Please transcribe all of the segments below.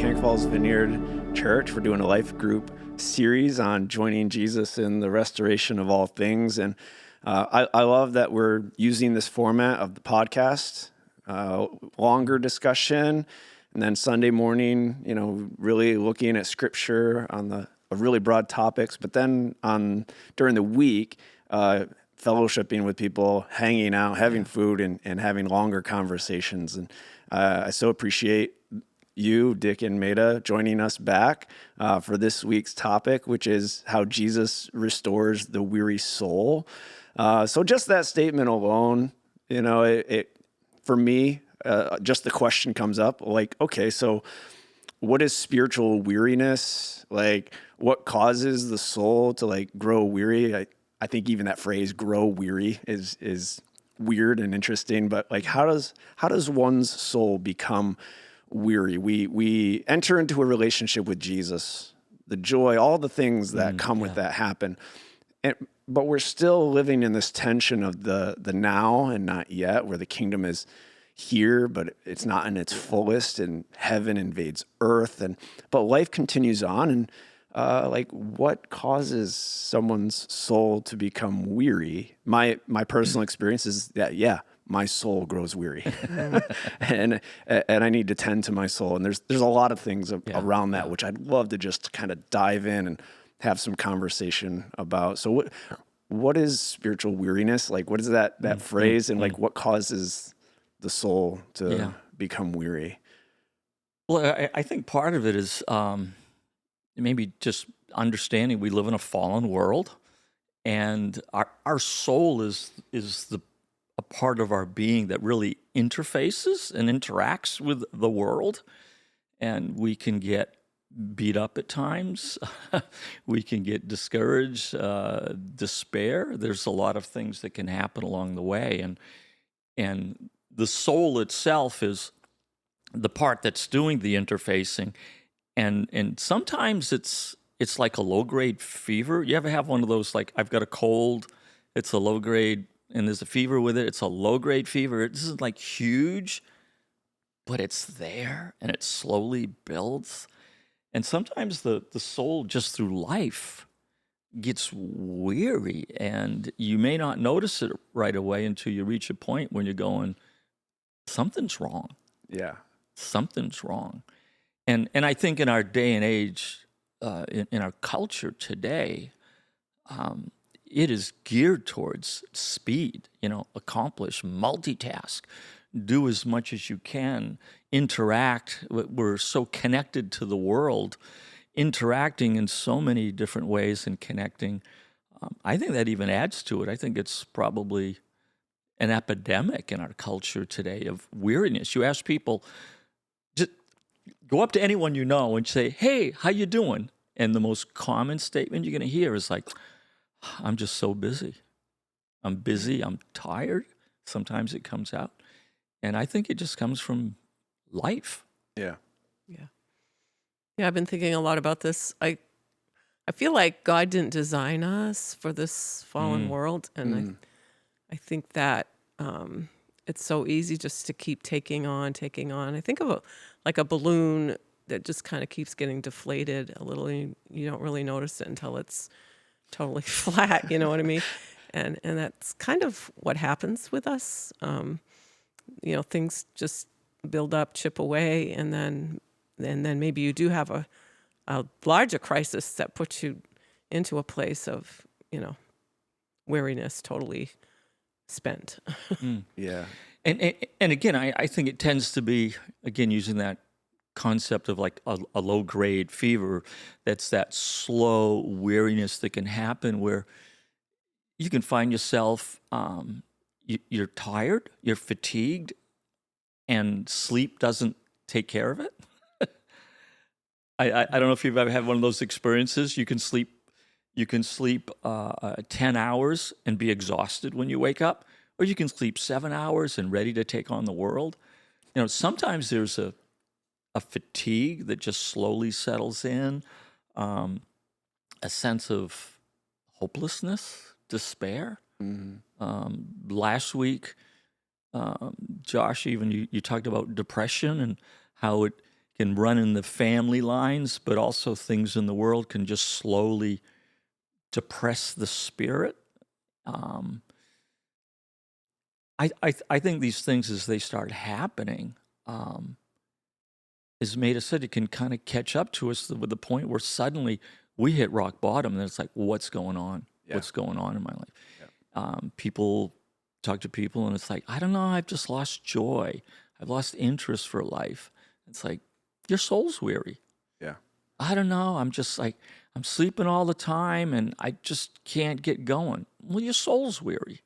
Chink Falls Vineyard Church. We're doing a life group series on joining Jesus in the restoration of all things. And I love that we're using this format of the podcast, longer discussion, and then Sunday morning, really looking at scripture on the really broad topics. But then during the week, fellowshipping with people, hanging out, having food, and having longer conversations. And I so appreciate you, Dick and Maida, joining us back for this week's topic, which is how Jesus restores the weary soul. So just that statement alone, it for me, just the question comes up, like, okay, so what is spiritual weariness? Like, what causes the soul to grow weary? I think even that phrase "grow weary" is weird and interesting. But how does one's soul become weary? We enter into a relationship with Jesus, the joy, all the things that come with that happen, but we're still living in this tension of the now and not yet, where the kingdom is here, but it's not in its fullest, and heaven invades earth, but life continues on, and what causes someone's soul to become weary? My personal experience is that, my soul grows weary, and I need to tend to my soul. And there's a lot of things around that, which I'd love to just kind of dive in and have some conversation about. So what is spiritual weariness? What is that phrase, and what causes the soul to become weary? Well, I think part of it is maybe just understanding we live in a fallen world, and our soul is a part of our being that really interfaces and interacts with the world, and we can get beat up at times. We can get discouraged, despair. There's a lot of things that can happen along the way, and the soul itself is the part that's doing the interfacing, and sometimes it's like a low-grade fever. You ever have one of those, I've got a cold, it's a low-grade, and there's a fever with it. It's a low-grade fever. This isn't huge, but it's there, and it slowly builds. And sometimes the soul, just through life, gets weary, and you may not notice it right away until you reach a point when you're going, something's wrong. Yeah. Something's wrong. And I think in our day and age, in our culture today, it is geared towards speed, accomplish, multitask, do as much as you can, interact. We're so connected to the world, interacting in so many different ways and connecting. I think that even adds to it. I think it's probably an epidemic in our culture today of weariness. You ask people, just go up to anyone you know and say, "Hey, how you doing?" And the most common statement you're going to hear is "I'm just so busy. I'm busy. I'm tired." Sometimes it comes out. And I think it just comes from life. Yeah. Yeah, I've been thinking a lot about this. I feel like God didn't design us for this fallen world. And I think that it's so easy just to keep taking on. I think of a balloon that just kind of keeps getting deflated a little. And you don't really notice it until it's totally flat. You know what I mean? And that's kind of what happens with us. Things just build up, chip away, and then maybe you do have a larger crisis that puts you into a place of weariness, totally spent. Yeah. And again, I think it tends to be, again, using that concept of a low grade fever, that's that slow weariness that can happen where you can find yourself, you're tired, you're fatigued, and sleep doesn't take care of it. I don't know if you've ever had one of those experiences. You can sleep 10 hours and be exhausted when you wake up, or you can sleep 7 hours and ready to take on the world. Sometimes there's a fatigue that just slowly settles in, a sense of hopelessness, despair. Last week, Josh, even you talked about depression and how it can run in the family lines, but also things in the world can just slowly depress the spirit. I think these things, as they start happening, as Maida said, it can kind of catch up to us with the point where suddenly we hit rock bottom, and it's like, what's going on? Yeah. What's going on in my life? Yeah. People talk to people, and it's like, I don't know, I've just lost joy. I've lost interest for life. It's like, your soul's weary. Yeah. I don't know, I'm just like, I'm sleeping all the time, and I just can't get going. Well, your soul's weary.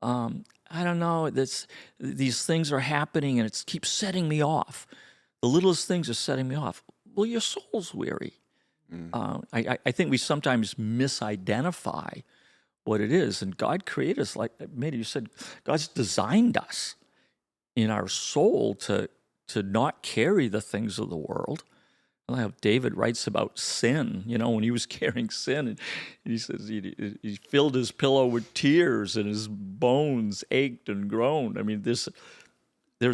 I don't know, these things are happening, and it keeps setting me off. The littlest things are setting me off. Well, your soul's weary. I think we sometimes misidentify what it is. And God created us, like Maida, you said, God's designed us in our soul to not carry the things of the world. I like how David writes about sin, when he was carrying sin. And he says he filled his pillow with tears and his bones ached and groaned. I mean, there's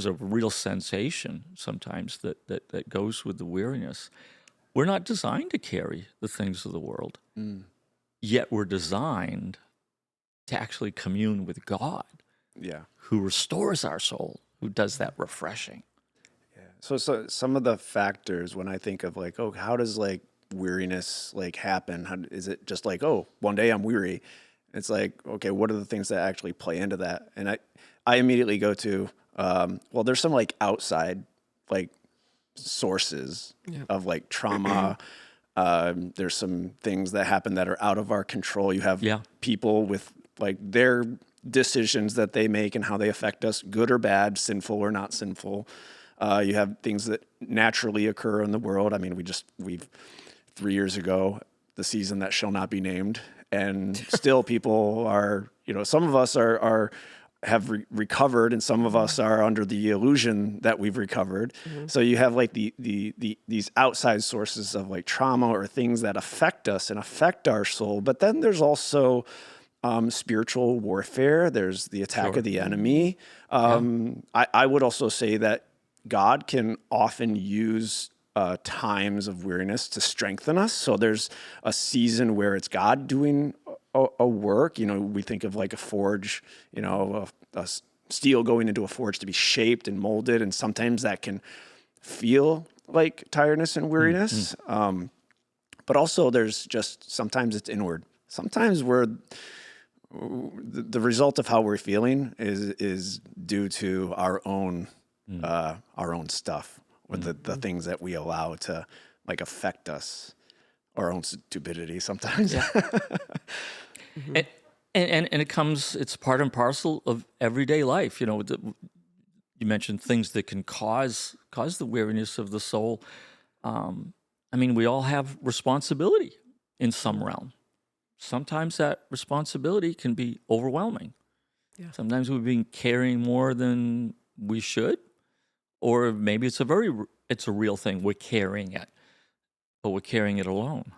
a real sensation sometimes that goes with the weariness. We're not designed to carry the things of the world, yet we're designed to actually commune with God, who restores our soul, who does that refreshing. Yeah. So some of the factors when I think of like, how does like weariness like happen? Is it just like, one day I'm weary? It's like, okay, what are the things that actually play into that? And I immediately go to, there's some like outside like sources of like trauma. There's some things that happen that are out of our control. You have people with like their decisions that they make and how they affect us, good or bad, sinful or not sinful. You have things that naturally occur in the world. I mean, we've 3 years ago, the season that shall not be named, and still people are, some of us have recovered, and some of us are under the illusion that we've recovered. Mm-hmm. So you have like these outside sources of like trauma or things that affect us and affect our soul. But then there's also spiritual warfare. There's the attack of the enemy. I would also say that God can often use times of weariness to strengthen us. So there's a season where it's God doing a work. We think of like a forge, a steel going into a forge to be shaped and molded. And sometimes that can feel like tiredness and weariness. But also there's just, sometimes it's inward. Sometimes the result of how we're feeling is due to our own stuff, or the things that we allow to like affect us, our own stupidity sometimes. Yeah. And it's part and parcel of everyday life. You mentioned things that can cause the weariness of the soul. We all have responsibility in some realm. Sometimes that responsibility can be overwhelming. Yeah. Sometimes we've been carrying more than we should, or maybe it's a real thing. We're carrying it, but we're carrying it alone.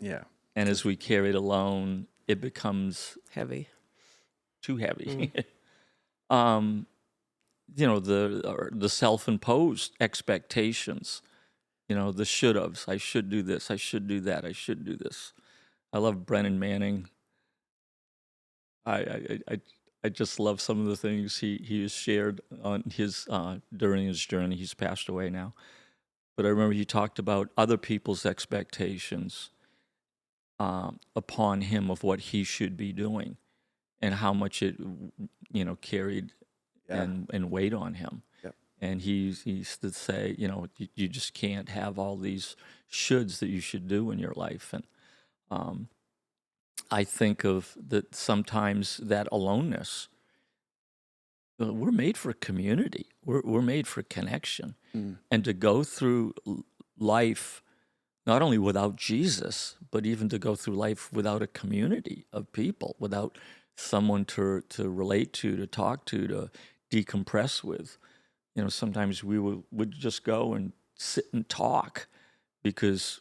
Yeah. And as we carry it alone, it becomes heavy, too heavy. The self-imposed expectations, the should-haves. I should do this. I should do that. I should do this. I love Brennan Manning. I just love some of the things he has shared on his during his journey. He's passed away now, but I remember he talked about other people's expectations upon him of what he should be doing, and how much it carried and weighed on him. Yep. And he used to say, you just can't have all these shoulds that you should do in your life. And I think of that sometimes that aloneness. We're made for community. We're made for connection, and to go through life not only without Jesus, but even to go through life without a community of people, without someone to relate to talk to decompress with. Sometimes we would just go and sit and talk because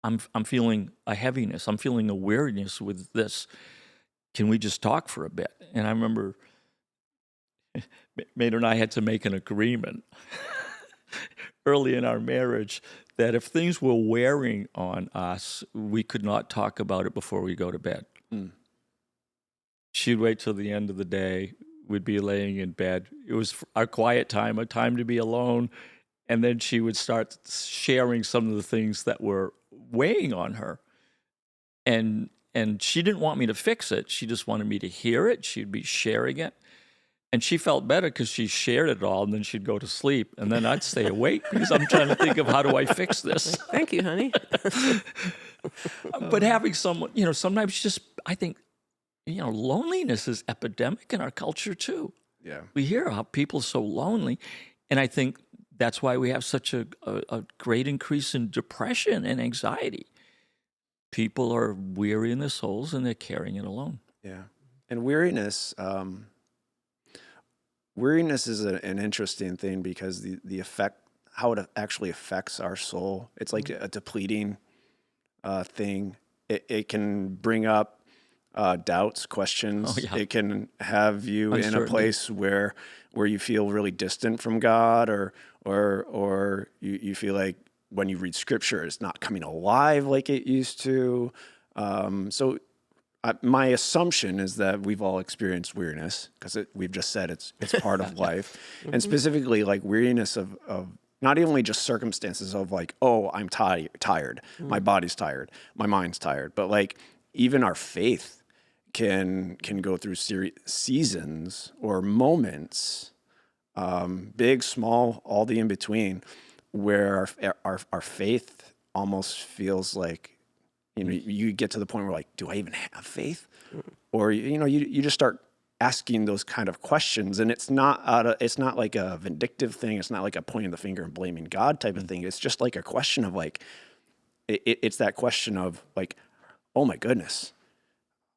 I'm feeling a heaviness. I'm feeling a weariness with this. Can we just talk for a bit? And I remember Maida and I had to make an agreement. early in our marriage that if things were wearing on us, we could not talk about it before we go to bed. She'd wait till the end of the day. We'd be laying in bed. It was our quiet time, a time to be alone. And then she would start sharing some of the things that were weighing on her. And she didn't want me to fix it. She just wanted me to hear it. She'd be sharing it. And she felt better because she shared it all, and then she'd go to sleep. And then I'd stay awake because I'm trying to think of how do I fix this. Thank you, honey. But having someone, sometimes just, I think, loneliness is epidemic in our culture too. Yeah. We hear how people are so lonely. And I think that's why we have such a great increase in depression and anxiety. People are weary in their souls and they're carrying it alone. Yeah. And weariness is an interesting thing because the effect, how it actually affects our soul. It's like a depleting thing. It can bring up doubts, questions. Oh, yeah. It can have you in a place where you feel really distant from God, or you feel like when you read Scripture, it's not coming alive like it used to. So my assumption is that we've all experienced weariness because we've just said it's part of life, and specifically like weariness of not only just circumstances of like, oh, I'm tired, my body's tired, my mind's tired, but like even our faith can go through seasons or moments, big, small, all the in between, where our faith almost feels like, you get to the point where like, do I even have faith? Or you just start asking those kind of questions, and it's not like a vindictive thing. It's not like a pointing the finger and blaming God type of thing. It's just like a question of like, it's that question of like, oh my goodness,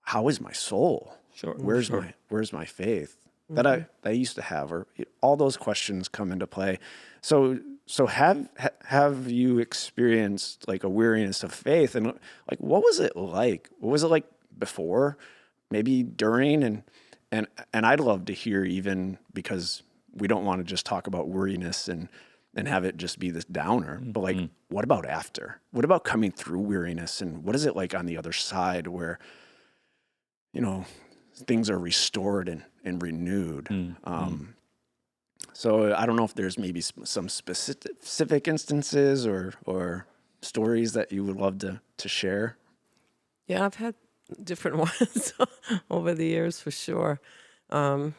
how is my soul? Sure. Where's my faith that I used to have? Or all those questions come into play. So have you experienced like a weariness of faith, and like what was it like? What was it like before, maybe during, and I'd love to hear, even because we don't want to just talk about weariness and have it just be this downer, but like what about after? What about coming through weariness, and what is it like on the other side where things are restored and renewed? So I don't know if there's maybe some specific instances or stories that you would love to share. Yeah, I've had different ones over the years for sure. And,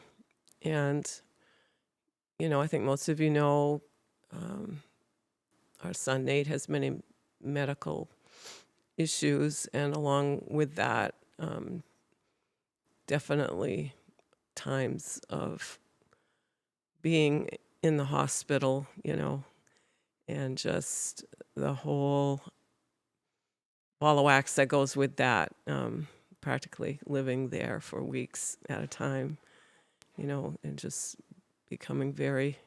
I think most of you know, our son Nate has many medical issues, and along with that, definitely times of being in the hospital, and just the whole ball of wax that goes with that, practically living there for weeks at a time, and just becoming very,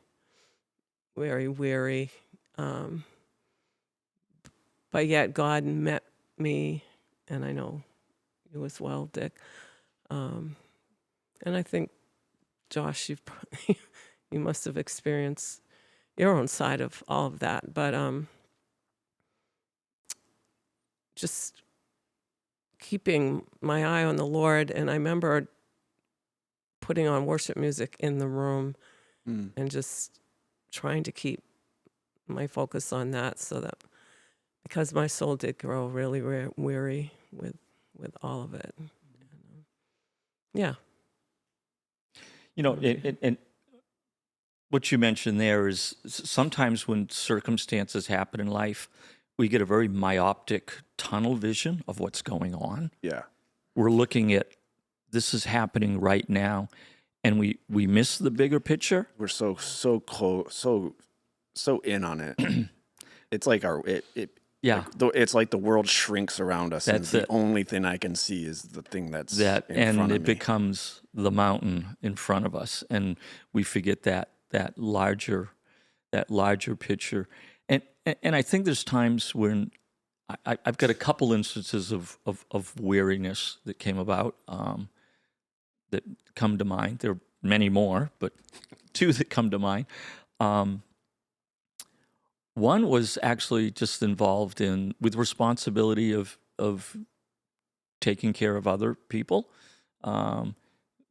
very weary. But yet God met me, and I know you as well, Dick. And I think, Josh, you must have experienced your own side of all of that. But just keeping my eye on the Lord. And I remember putting on worship music in the room and just trying to keep my focus on that, so that, because my soul did grow really weary with all of it. Yeah. And what you mentioned there is sometimes when circumstances happen in life, we get a very myopic tunnel vision of what's going on. Yeah. We're looking at this is happening right now, and we miss the bigger picture. We're so close, so in on it. It's like it's like the world shrinks around us. That's and it. The only thing I can see is the thing that's in and front of it me. becomes the mountain in front of us, and we forget that larger picture. And I think there's times when I've got a couple instances of weariness that came about that come to mind. There are many more, but two that come to mind. One was actually just involved with responsibility of taking care of other people.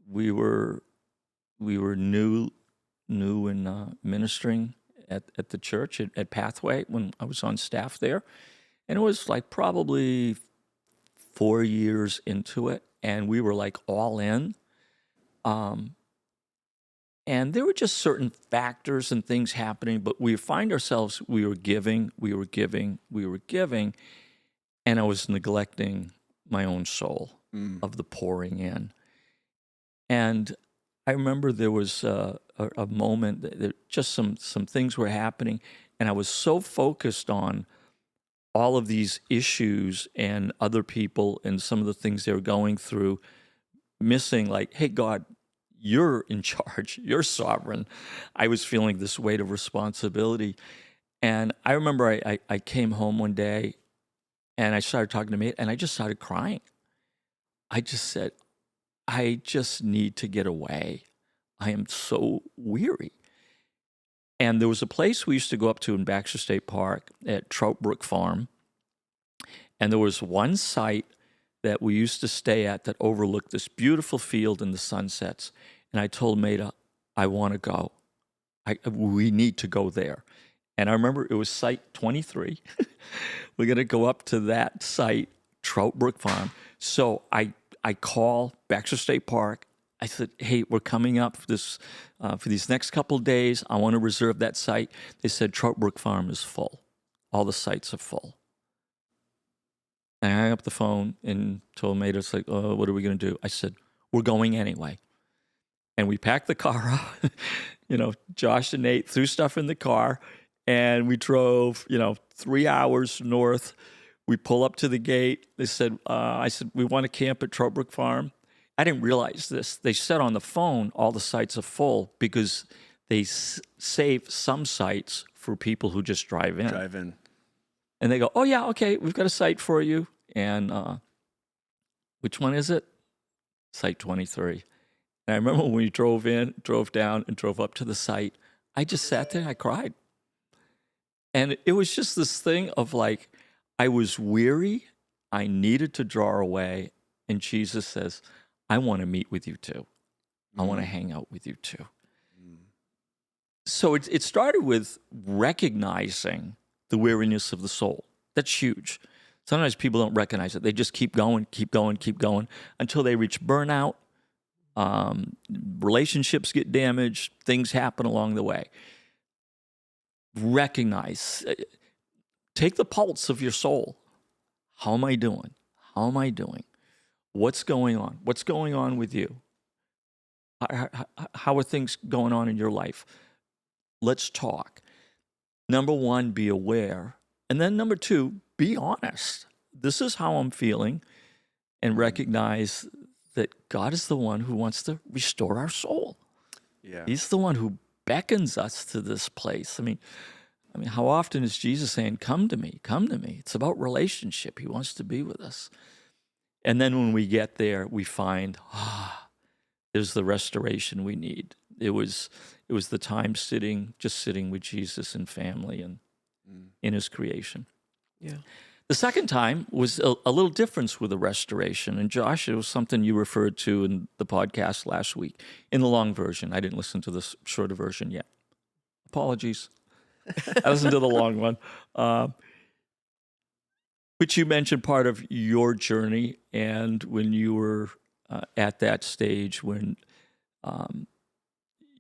We were new in ministering at the church at Pathway when I was on staff there, and it was like probably 4 years into it, and we were like all in. And there were just certain factors and things happening, but we find ourselves, we were giving, and I was neglecting my own soul of the pouring in. And I remember there was a moment that just some things were happening, and I was so focused on all of these issues and other people and some of the things they were going through, missing like, hey, God, you're in charge. You're sovereign. I was feeling this weight of responsibility. And I remember I came home one day and I started talking to Maida and I just started crying. I just said, I just need to get away. I am so weary. And there was a place we used to go up to in Baxter State Park at Trout Brook Farm. And there was one site that we used to stay at that overlooked this beautiful field and the sunsets. And I told Maida, I want to go. We need to go there. And I remember it was site 23. We're going to go up to that site, Trout Brook Farm. So I call Baxter State Park. I said, hey, we're coming up for these next couple of days. I want to reserve that site. They said Trout Brook Farm is full. All the sites are full. And I hung up the phone and told Maida, it's like, oh, what are we going to do? I said, we're going anyway. And we packed the car up. Josh and Nate threw stuff in the car, and we drove, 3 hours north. We pull up to the gate. They said, I said, we want to camp at Trout Brook Farm. I didn't realize this. They said on the phone, all the sites are full because they save some sites for people who just drive in. And they go, oh, yeah, okay, we've got a site for you. And which one is it? Site 23. And I remember when we drove down, and drove up to the site, I just sat there and I cried. And it was just this thing of like, I was weary. I needed to draw away. And Jesus says, I want to meet with you too. I want to hang out with you too. So it started with recognizing the weariness of the soul. That's huge. Sometimes people don't recognize it. They just keep going until they reach burnout. Relationships get damaged. Things happen along the way. Recognize. Take the pulse of your soul. How am I doing? What's going on? What's going on with you? How are things going on in your life? Let's talk. Number one, be aware. And then number two, be honest. This is how I'm feeling, and recognize that God is the one who wants to restore our soul. Yeah. He's the one who beckons us to this place. I mean, how often is Jesus saying, come to me, come to me? It's about relationship. He wants to be with us. And then when we get there, we find, there's the restoration we need. It was the time sitting with Jesus and family and in his creation. Yeah. The second time was a little difference with the restoration. And Josh, it was something you referred to in the podcast last week, in the long version. I didn't listen to the shorter version yet. Apologies. I listened to the long one. But you mentioned part of your journey, and when you were at that stage when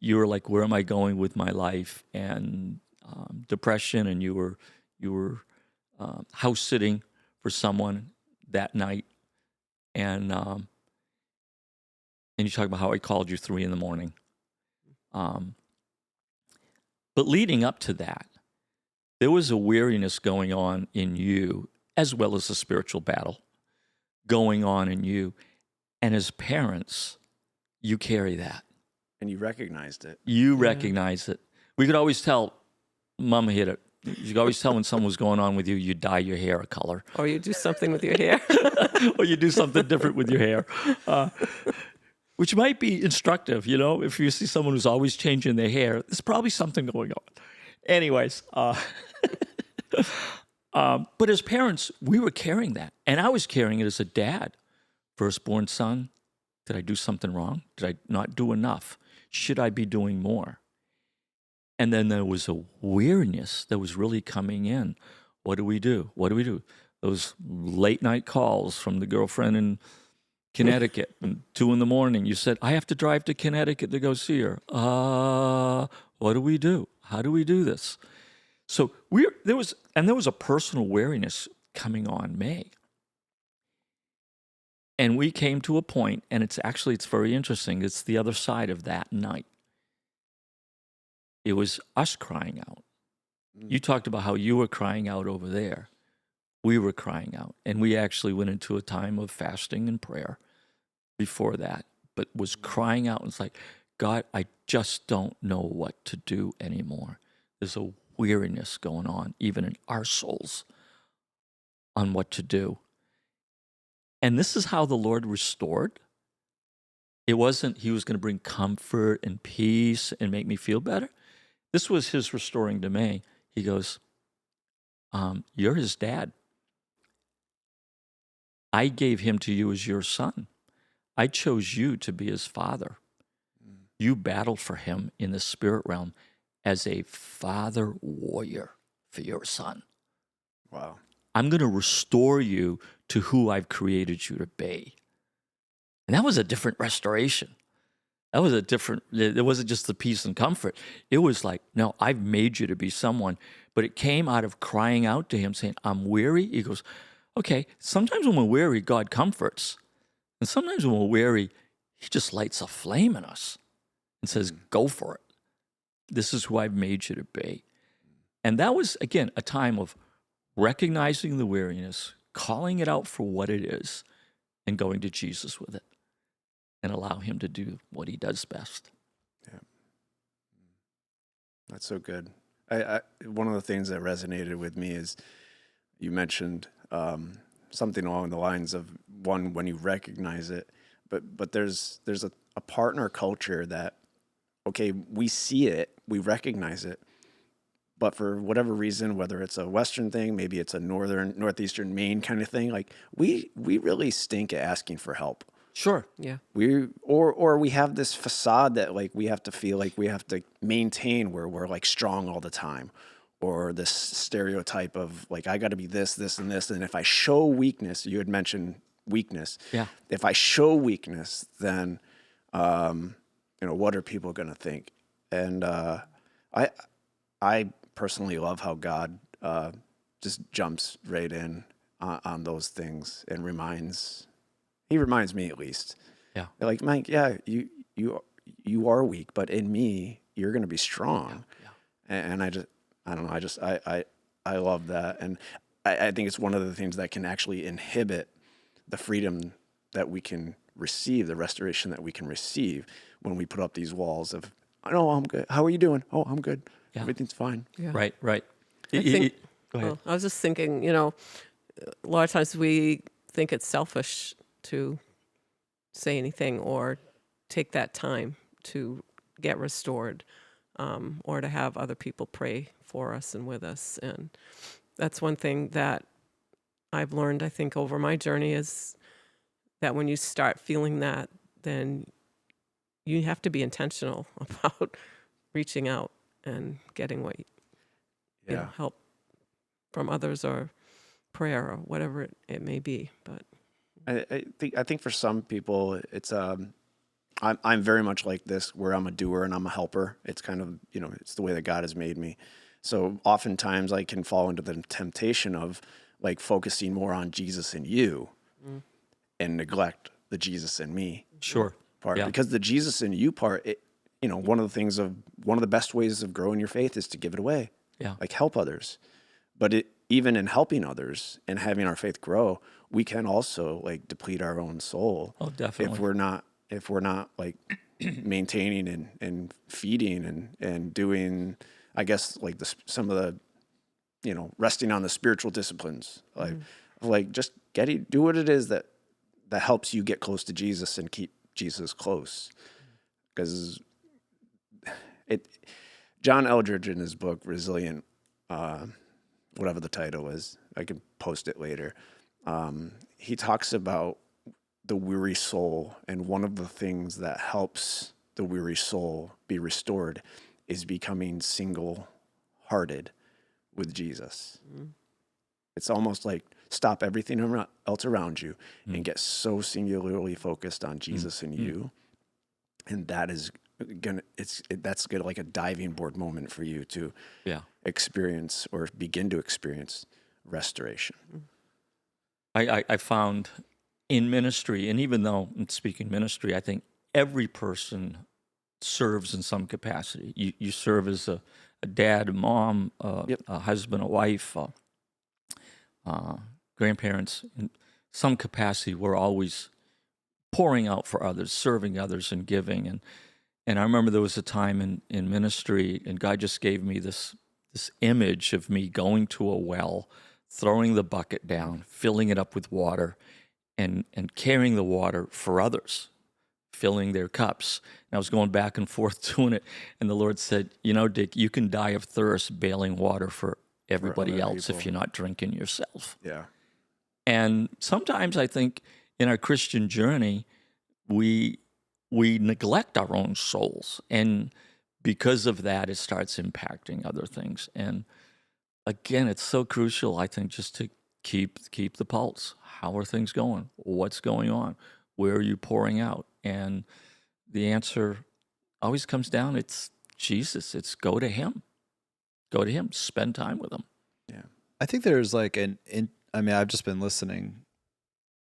you were like, where am I going with my life? And depression, and you were house sitting for someone that night, and you talk about how I called you 3 a.m. But leading up to that, there was a weariness going on in you, as well as a spiritual battle going on in you. And as parents, you carry that. And you recognized it. You recognize it. We could always tell, Mom hit it. You could always tell when something was going on with you. You dye your hair a color. Or you do something with your hair. Or you do something different with your hair. Which might be instructive, if you see someone who's always changing their hair, there's probably something going on. Anyways, But as parents, we were carrying that. And I was carrying it as a dad. Firstborn son, did I do something wrong? Did I not do enough? Should I be doing more? And then there was a weariness that was really coming in. What do we do? What do we do? Those late night calls from the girlfriend in Connecticut, and 2 a.m. You said, I have to drive to Connecticut to go see her. What do we do? How do we do this? So there was a personal weariness coming on May. And we came to a point, and it's very interesting. It's the other side of that night. It was us crying out. You talked about how you were crying out over there. We were crying out. And we actually went into a time of fasting and prayer before that, but was crying out. And it's like, God, I just don't know what to do anymore. There's a weariness going on, even in our souls, on what to do. And this is how the Lord restored. It wasn't he was going to bring comfort and peace and make me feel better. This was his restoring to me. He goes, you're his dad. I gave him to you as your son. I chose you to be his father. You battled for him in the spirit realm as a father warrior for your son. Wow. I'm going to restore you to who I've created you to be. And that was a different restoration. It wasn't just the peace and comfort. It was like, no, I've made you to be someone. But it came out of crying out to him saying, I'm weary. He goes, okay, sometimes when we're weary, God comforts. And sometimes when we're weary, he just lights a flame in us and says, go for it. This is who I've made you to be. And that was, again, a time of recognizing the weariness, calling it out for what it is, and going to Jesus with it and allow him to do what he does best. Yeah. That's so good. I one of the things that resonated with me is you mentioned something along the lines of, one, when you recognize it, but there's a partner culture that, okay, we see it, we recognize it, but for whatever reason, whether it's a Western thing, maybe it's a Northeastern Maine kind of thing, like we really stink at asking for help. Sure. Yeah. Or we have this facade that like we have to feel like we have to maintain where we're like strong all the time, or this stereotype of like, I got to be this, and this. And if I show weakness, you had mentioned weakness. Yeah. If I show weakness, then, what are people going to think? And I personally love how God just jumps right in on those things and he reminds me at least. Yeah. Like, Mike, yeah, you are weak, but in me, you're going to be strong. Yeah. And I love that. And I think it's one of the things that can actually inhibit the freedom that we can receive, the restoration that we can receive when we put up these walls of, oh, I'm good. How are you doing? Oh, I'm good. Yeah. Everything's fine. Yeah. Right. I think, go ahead. I was just thinking, a lot of times we think it's selfish to say anything or take that time to get restored, or to have other people pray for us and with us. And that's one thing that I've learned, I think, over my journey, is that when you start feeling that, then you have to be intentional about reaching out and getting what help from others, or prayer, or whatever it may be. But I think for some people it's I'm very much like this, where I'm a doer and I'm a helper. It's kind of, it's the way that God has made me. So oftentimes I can fall into the temptation of like focusing more on Jesus in you and neglect the Jesus in me part. Yeah. Because the Jesus in you part, one of the best ways of growing your faith is to give it away. Yeah. Like help others. But even in helping others and having our faith grow, we can also like deplete our own soul. Oh, definitely. If we're not like maintaining and feeding and doing, I guess, like some of the, resting on the spiritual disciplines, like just do what it is that helps you get close to Jesus and keep Jesus close. Because John Eldredge in his book Resilient whatever the title is. I can post it later. He talks about the weary soul, and one of the things that helps the weary soul be restored is becoming single-hearted with Jesus. It's almost like stop everything else around you and get so singularly focused on Jesus and you, and that is that's good, like a diving board moment for you to experience or begin to experience restoration. I found in ministry, and even though I'm speaking ministry, I think every person serves in some capacity. You serve as a dad, a mom, a husband, a wife, grandparents. In some capacity, we're always pouring out for others, serving others, and giving. And I remember there was a time in ministry, and God just gave me this image of me going to a well, throwing the bucket down, filling it up with water, and carrying the water for others, filling their cups. And I was going back and forth doing it, and the Lord said, Dick, you can die of thirst bailing water for everybody else if you're not drinking yourself. Yeah. And sometimes I think in our Christian journey, we neglect our own souls, and because of that, it starts impacting other things. And again, it's so crucial, I think, just to keep the pulse. How are things going? What's going on? Where are you pouring out? And the answer always comes down, it's Jesus. It's go to him. Go to him. Spend time with him. Yeah. I think there's like I've just been listening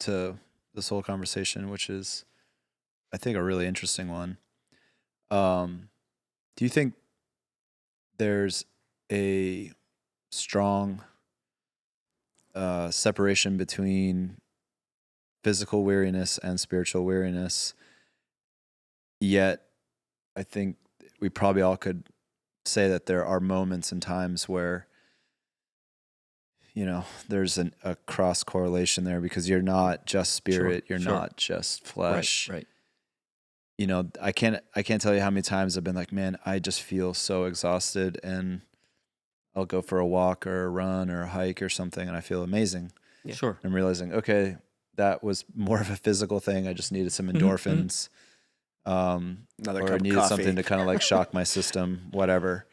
to this whole conversation, which is, I think, a really interesting one. Do you think there's a strong separation between physical weariness and spiritual weariness? Yet, I think we probably all could say that there are moments and times where, there's a cross correlation there, because you're not just spirit, you're not just flesh. Right. I can't tell you how many times I've been like, man, I just feel so exhausted, and I'll go for a walk or a run or a hike or something, and I feel amazing. Yeah. Sure. I'm realizing, okay, that was more of a physical thing. I just needed some endorphins. Another or cup I of needed coffee. something to kind of like shock my system, whatever.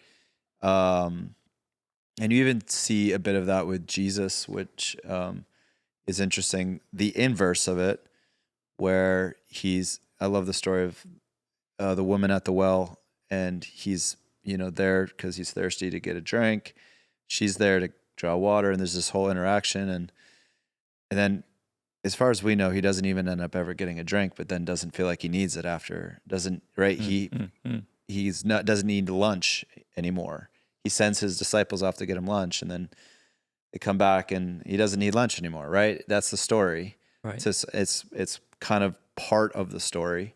And you even see a bit of that with Jesus, which is interesting. The inverse of it, where I love the story of the woman at the well, and he's, there because he's thirsty to get a drink. She's there to draw water, and there's this whole interaction. And then, as far as we know, he doesn't even end up ever getting a drink, but then doesn't feel like he needs it after. Doesn't need lunch anymore. He sends his disciples off to get him lunch, and then they come back, and he doesn't need lunch anymore. Right? That's the story. Right. It's kind of part of the story.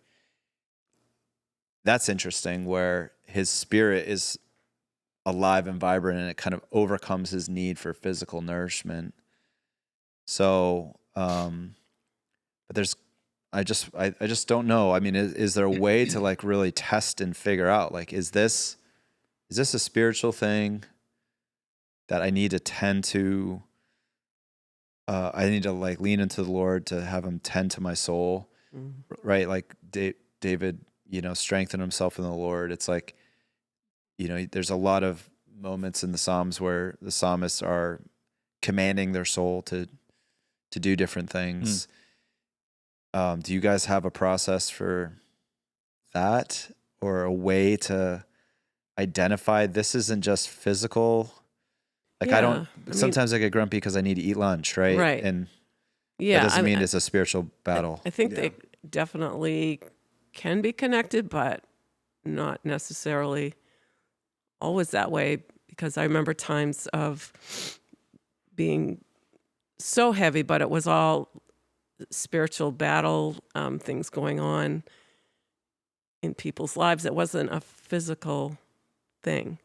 That's interesting, where his spirit is alive and vibrant, and it kind of overcomes his need for physical nourishment. So, but I just don't know. I mean, is there a way to like really test and figure out, like, is this a spiritual thing that I need to tend to? I need to like lean into the Lord to have him tend to my soul, right? Like David, strengthen himself in the Lord. It's like, there's a lot of moments in the Psalms where the psalmists are commanding their soul to do different things. Do you guys have a process for that, or a way to identify this isn't just physical? Like, sometimes I get grumpy because I need to eat lunch, right? Right. And Yeah, that doesn't mean it's a spiritual battle. I think they definitely can be connected, but not necessarily always that way, because I remember times of being so heavy, but it was all spiritual battle, things going on in people's lives. It wasn't a physical thing.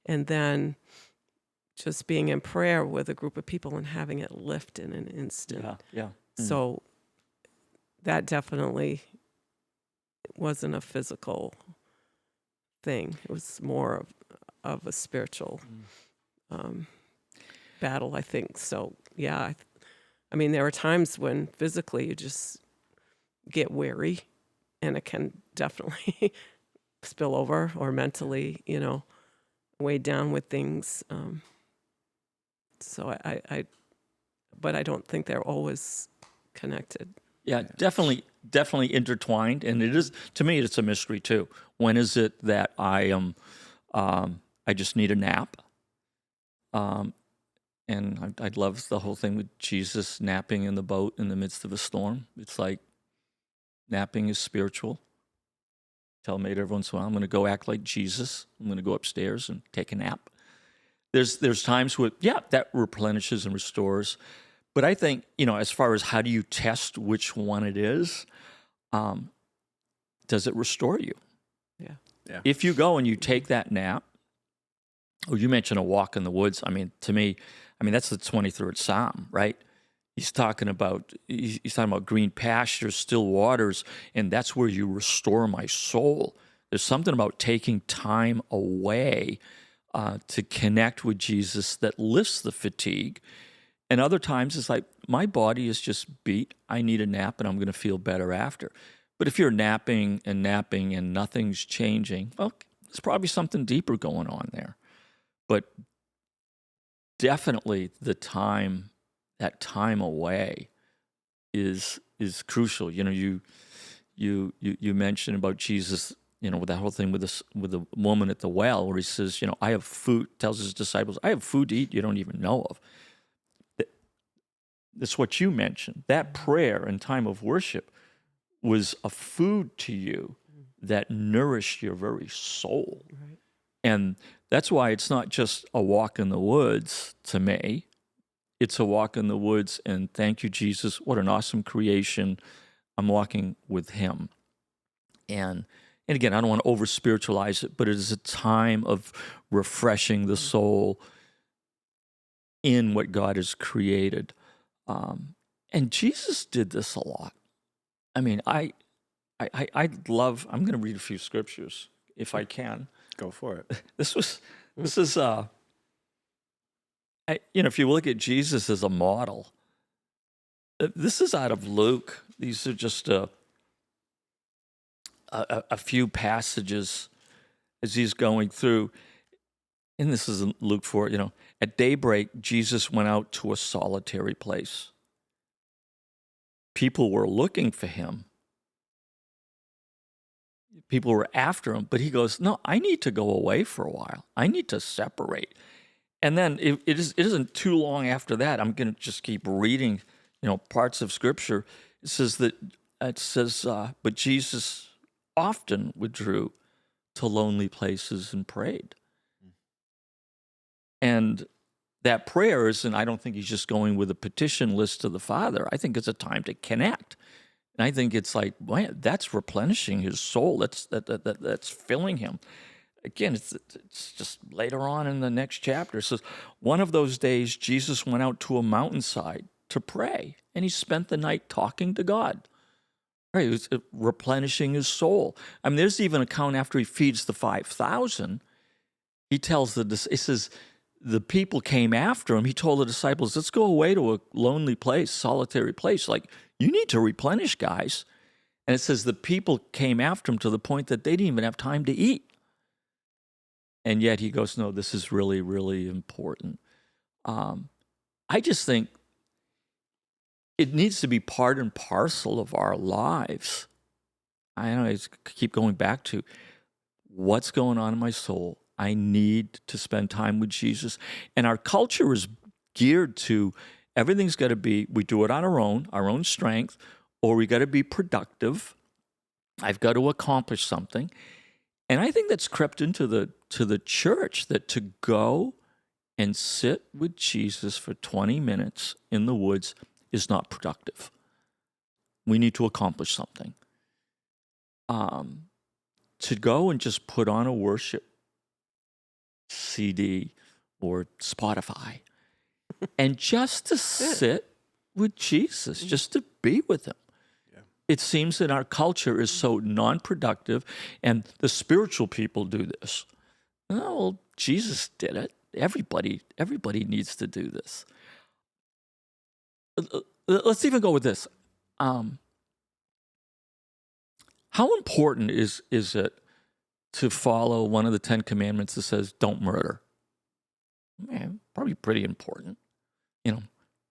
And then just being in prayer with a group of people and having it lift in an instant. Yeah. So that definitely wasn't a physical thing. It was more of a spiritual. battle, I think. So, yeah, I mean, there are times when physically you just get weary, and it can definitely spill over, or mentally, weighed down with things. So but I don't think they're always connected. Yeah, definitely intertwined, and it is, to me, it's a mystery too. When is it that I just need a nap? And I love the whole thing with Jesus napping in the boat in the midst of a storm. It's like napping is spiritual. Tell Maida every once in a while, I'm going to go act like Jesus. I'm going to go upstairs and take a nap. There's times where, that replenishes and restores. But I think, as far as how do you test which one it is, does it restore you? Yeah. If you go and you take that nap, or you mentioned a walk in the woods, to me, that's the 23rd Psalm, right? He's talking about green pastures, still waters, and that's where you restore my soul. There's something about taking time away to connect with Jesus that lifts the fatigue. And other times it's like, my body is just beat. I need a nap, and I'm going to feel better after. But if you're napping and nothing's changing, well, there's probably something deeper going on there. But definitely that time away is crucial. You mentioned about Jesus, with that whole thing with the woman at the well, where he says, I have food, tells his disciples, I have food to eat you don't even know of. That's what you mentioned. That prayer and time of worship was a food to you that nourished your very soul. Right. And that's why it's not just a walk in the woods to me. It's a walk in the woods, and thank you, Jesus. What an awesome creation. I'm walking with him. And again, I don't want to over-spiritualize it, but it is a time of refreshing the soul in what God has created. And Jesus did this a lot. I love, I'm going to read a few scriptures if I can. Go for it. This is if you look at Jesus as a model, this is out of Luke. These are just a few passages as he's going through. And this is in Luke 4, at daybreak, Jesus went out to a solitary place. People were looking for him. People were after him, but he goes, no, I need to go away for a while. I need to separate. And then it isn't too long after that. I'm going to just keep reading, parts of Scripture. It says, but Jesus often withdrew to lonely places and prayed. And that prayer is, and I don't think he's just going with a petition list to the Father. I think it's a time to connect. And I think it's like, man, that's replenishing his soul. That's filling him. Again, it's just later on in the next chapter. It says, one of those days, Jesus went out to a mountainside to pray, and he spent the night talking to God. Right, he was replenishing his soul. There's even an account after he feeds the 5,000. He says, the people came after him. He told the disciples, let's go away to a lonely place, solitary place. Like, you need to replenish, guys. And it says the people came after him to the point that they didn't even have time to eat. And yet he goes, no, this is really, really important. I just think it needs to be part and parcel of our lives. I keep going back to what's going on in my soul. I need to spend time with Jesus. And our culture is geared to everything's got to be, we do it on our own strength, or we got to be productive. I've got to accomplish something. And I think that's crept into the church, that to go and sit with Jesus for 20 minutes in the woods is not productive. We need to accomplish something. To go and just put on a worship CD or Spotify and just to sit with Jesus, just to be with him. Yeah. It seems that our culture is so non-productive, and the spiritual people do this. Oh, well, Jesus did it. Everybody needs to do this. Let's even go with this. How important is it to follow one of the 10 commandments that says don't murder? Man, probably pretty important.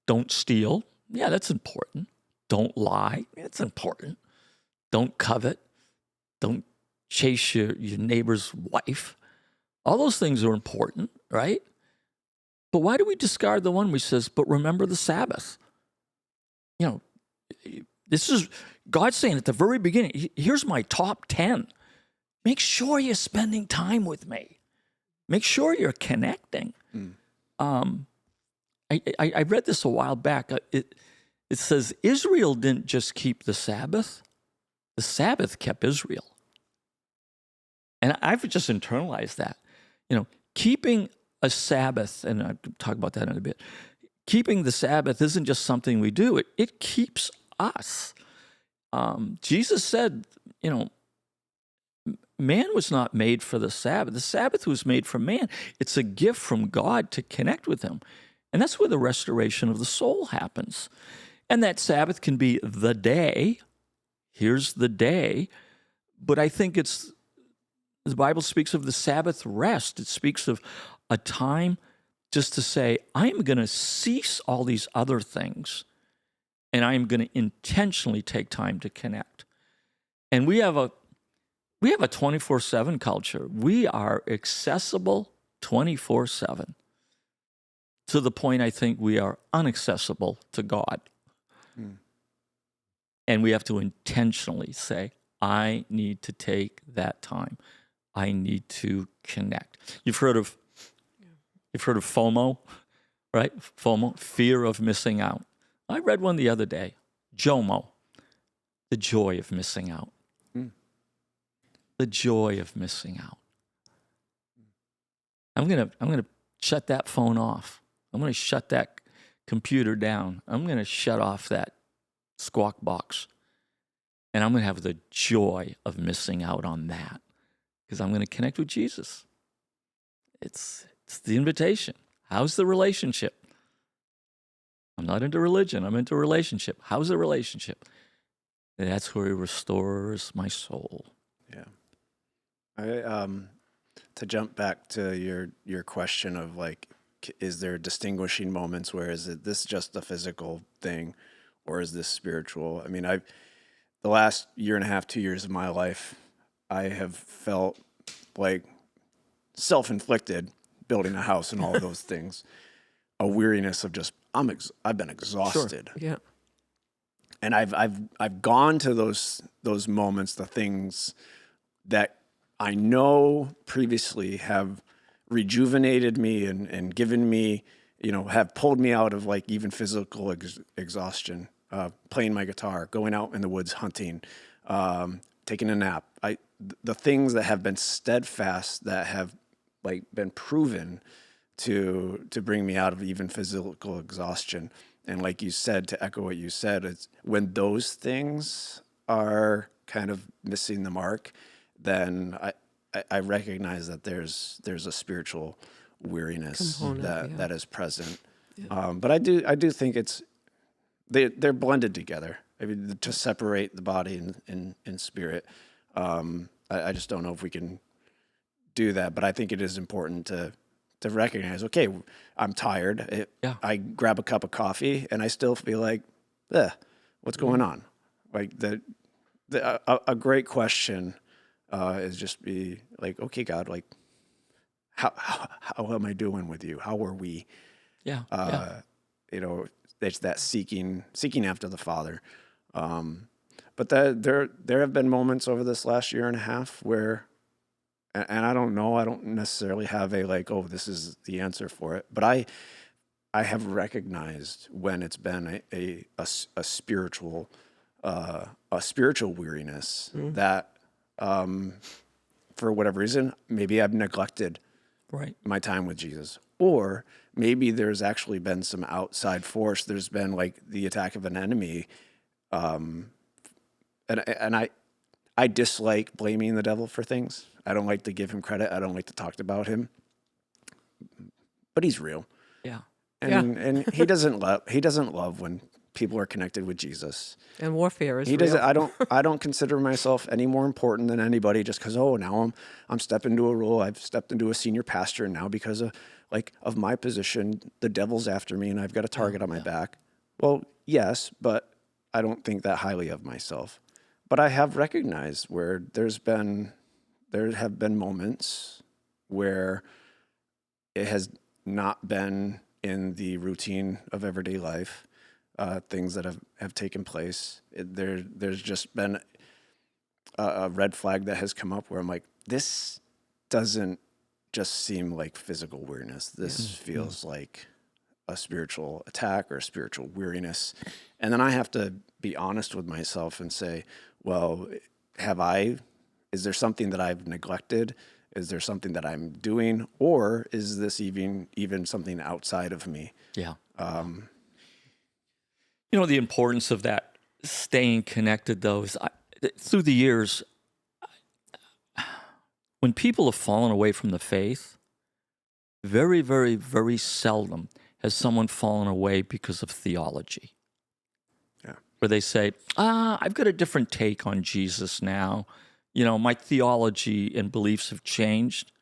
Don't steal. Yeah, that's important. Don't lie. That's important. Don't covet. Don't chase your neighbor's wife. All those things are important, right? But why do we discard the one which says, but remember the Sabbath? This is God saying at the very beginning, here's my top 10. Make sure you're spending time with me. Make sure you're connecting. I read this a while back. It says Israel didn't just keep the Sabbath kept Israel. And I've just internalized that. Keeping a Sabbath, and I'll talk about that in a bit, keeping the Sabbath isn't just something we do. It keeps us. Jesus said, man was not made for the Sabbath. The Sabbath was made for man. It's a gift from God to connect with him. And that's where the restoration of the soul happens. And that Sabbath can be the day. Here's the day. But I think the Bible speaks of the Sabbath rest. It speaks of a time just to say, I'm going to cease all these other things, and I'm going to intentionally take time to connect. And we have a 24/7 culture. We are accessible 24/7 to the point I think we are inaccessible to God. And we have to intentionally say, I need to take that time. I need to connect. You've heard of FOMO, right? FOMO, fear of missing out. I read one the other day, JOMO, the joy of missing out. The joy of missing out. I'm gonna shut that phone off. I'm gonna shut that computer down. I'm gonna shut off that squawk box. And I'm gonna have the joy of missing out on that. Because I'm gonna connect with Jesus. It's the invitation. How's the relationship? I'm not into religion, I'm into relationship. How's the relationship? And that's where he restores my soul. Yeah. To jump back to your question of like, is there distinguishing moments where is this just a physical thing or is this spiritual? I mean, the last year and a half, 2 years of my life, I have felt like self-inflicted building a house and all of those things, a weariness of just, I've been exhausted. Sure. Yeah. And I've gone to those moments, the things that I know previously have rejuvenated me and given me, have pulled me out of like even physical exhaustion, playing my guitar, going out in the woods hunting, taking a nap. The things that have been steadfast, that have like been proven to bring me out of even physical exhaustion. And like you said, to echo what you said, it's when those things are kind of missing the mark, then I recognize that there's a spiritual weariness that is present. Yeah. But I do think they're blended together. I mean, to separate the body and spirit. I just don't know if we can do that, but I think it is important to recognize, okay, I'm tired. I grab a cup of coffee and I still feel like, what's going on? Like a great question is just be like, okay, God, like, how am I doing with you? How are we? It's that seeking after the Father. But there have been moments over this last year and a half where, and I don't know, I don't necessarily have a like, oh, this is the answer for it. But I have recognized when it's been a spiritual weariness that, for whatever reason, maybe I've neglected my time with Jesus, or maybe there's actually been some outside force. There's been like the attack of an enemy, and I dislike blaming the devil for things. I don't like to give him credit. I don't like to talk about him. but he's real. Yeah. And he doesn't love when people are connected with Jesus. And warfare is He real. doesn't. I don't consider myself any more important than anybody just because now I'm stepping into a role. I've stepped into a senior pastor, and now because of my position, the devil's after me, and I've got a target on my back. Well, yes, but I don't think that highly of myself. But I have recognized where there have been moments where it has not been in the routine of everyday life. Things that have taken place. There's just been a red flag that has come up where I'm like, this doesn't just seem like physical weariness. This feels like a spiritual attack or a spiritual weariness. And then I have to be honest with myself and say, well, is there something that I've neglected? Is there something that I'm doing? Or is this even something outside of me? Yeah. You know, the importance of that staying connected, though, is through the years, when people have fallen away from the faith, very, very, very seldom has someone fallen away because of theology. Yeah. Where they say, I've got a different take on Jesus now. You know, my theology and beliefs have changed.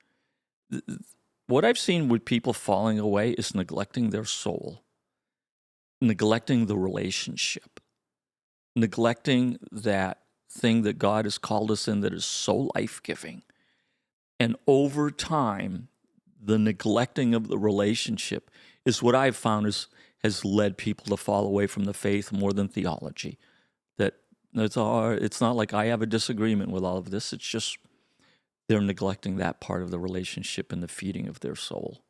What I've seen with people falling away is neglecting their soul, neglecting the relationship, neglecting that thing that God has called us in that is so life-giving. And over time, the neglecting of the relationship is what I've found has led people to fall away from the faith more than theology. That it's not like I have a disagreement with all of this. It's just they're neglecting that part of the relationship and the feeding of their soul.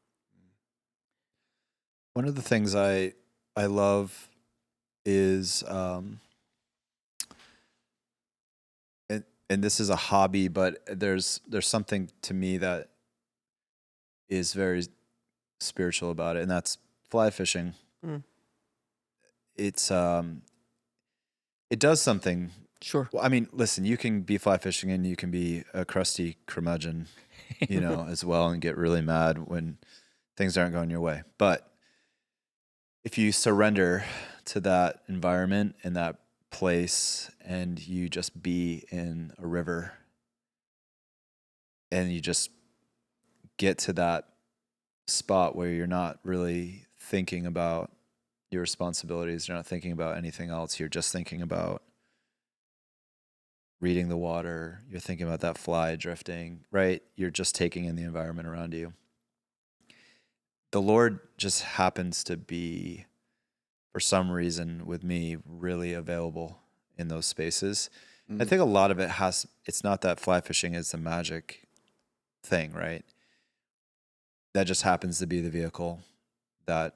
One of the things I love is, and this is a hobby, but there's something to me that is very spiritual about it, and that's fly fishing. It's it does something. Sure. Well, I mean, listen, you can be fly fishing and you can be a crusty curmudgeon, as well, and get really mad when things aren't going your way. But if you surrender to that environment and that place and you just be in a river and you just get to that spot where you're not really thinking about your responsibilities, you're not thinking about anything else, you're just thinking about reading the water, you're thinking about that fly drifting, right? You're just taking in the environment around you. The Lord just happens to be, for some reason with me, really available in those spaces. I think a lot of it's not that fly fishing is a magic thing, right? That just happens to be the vehicle that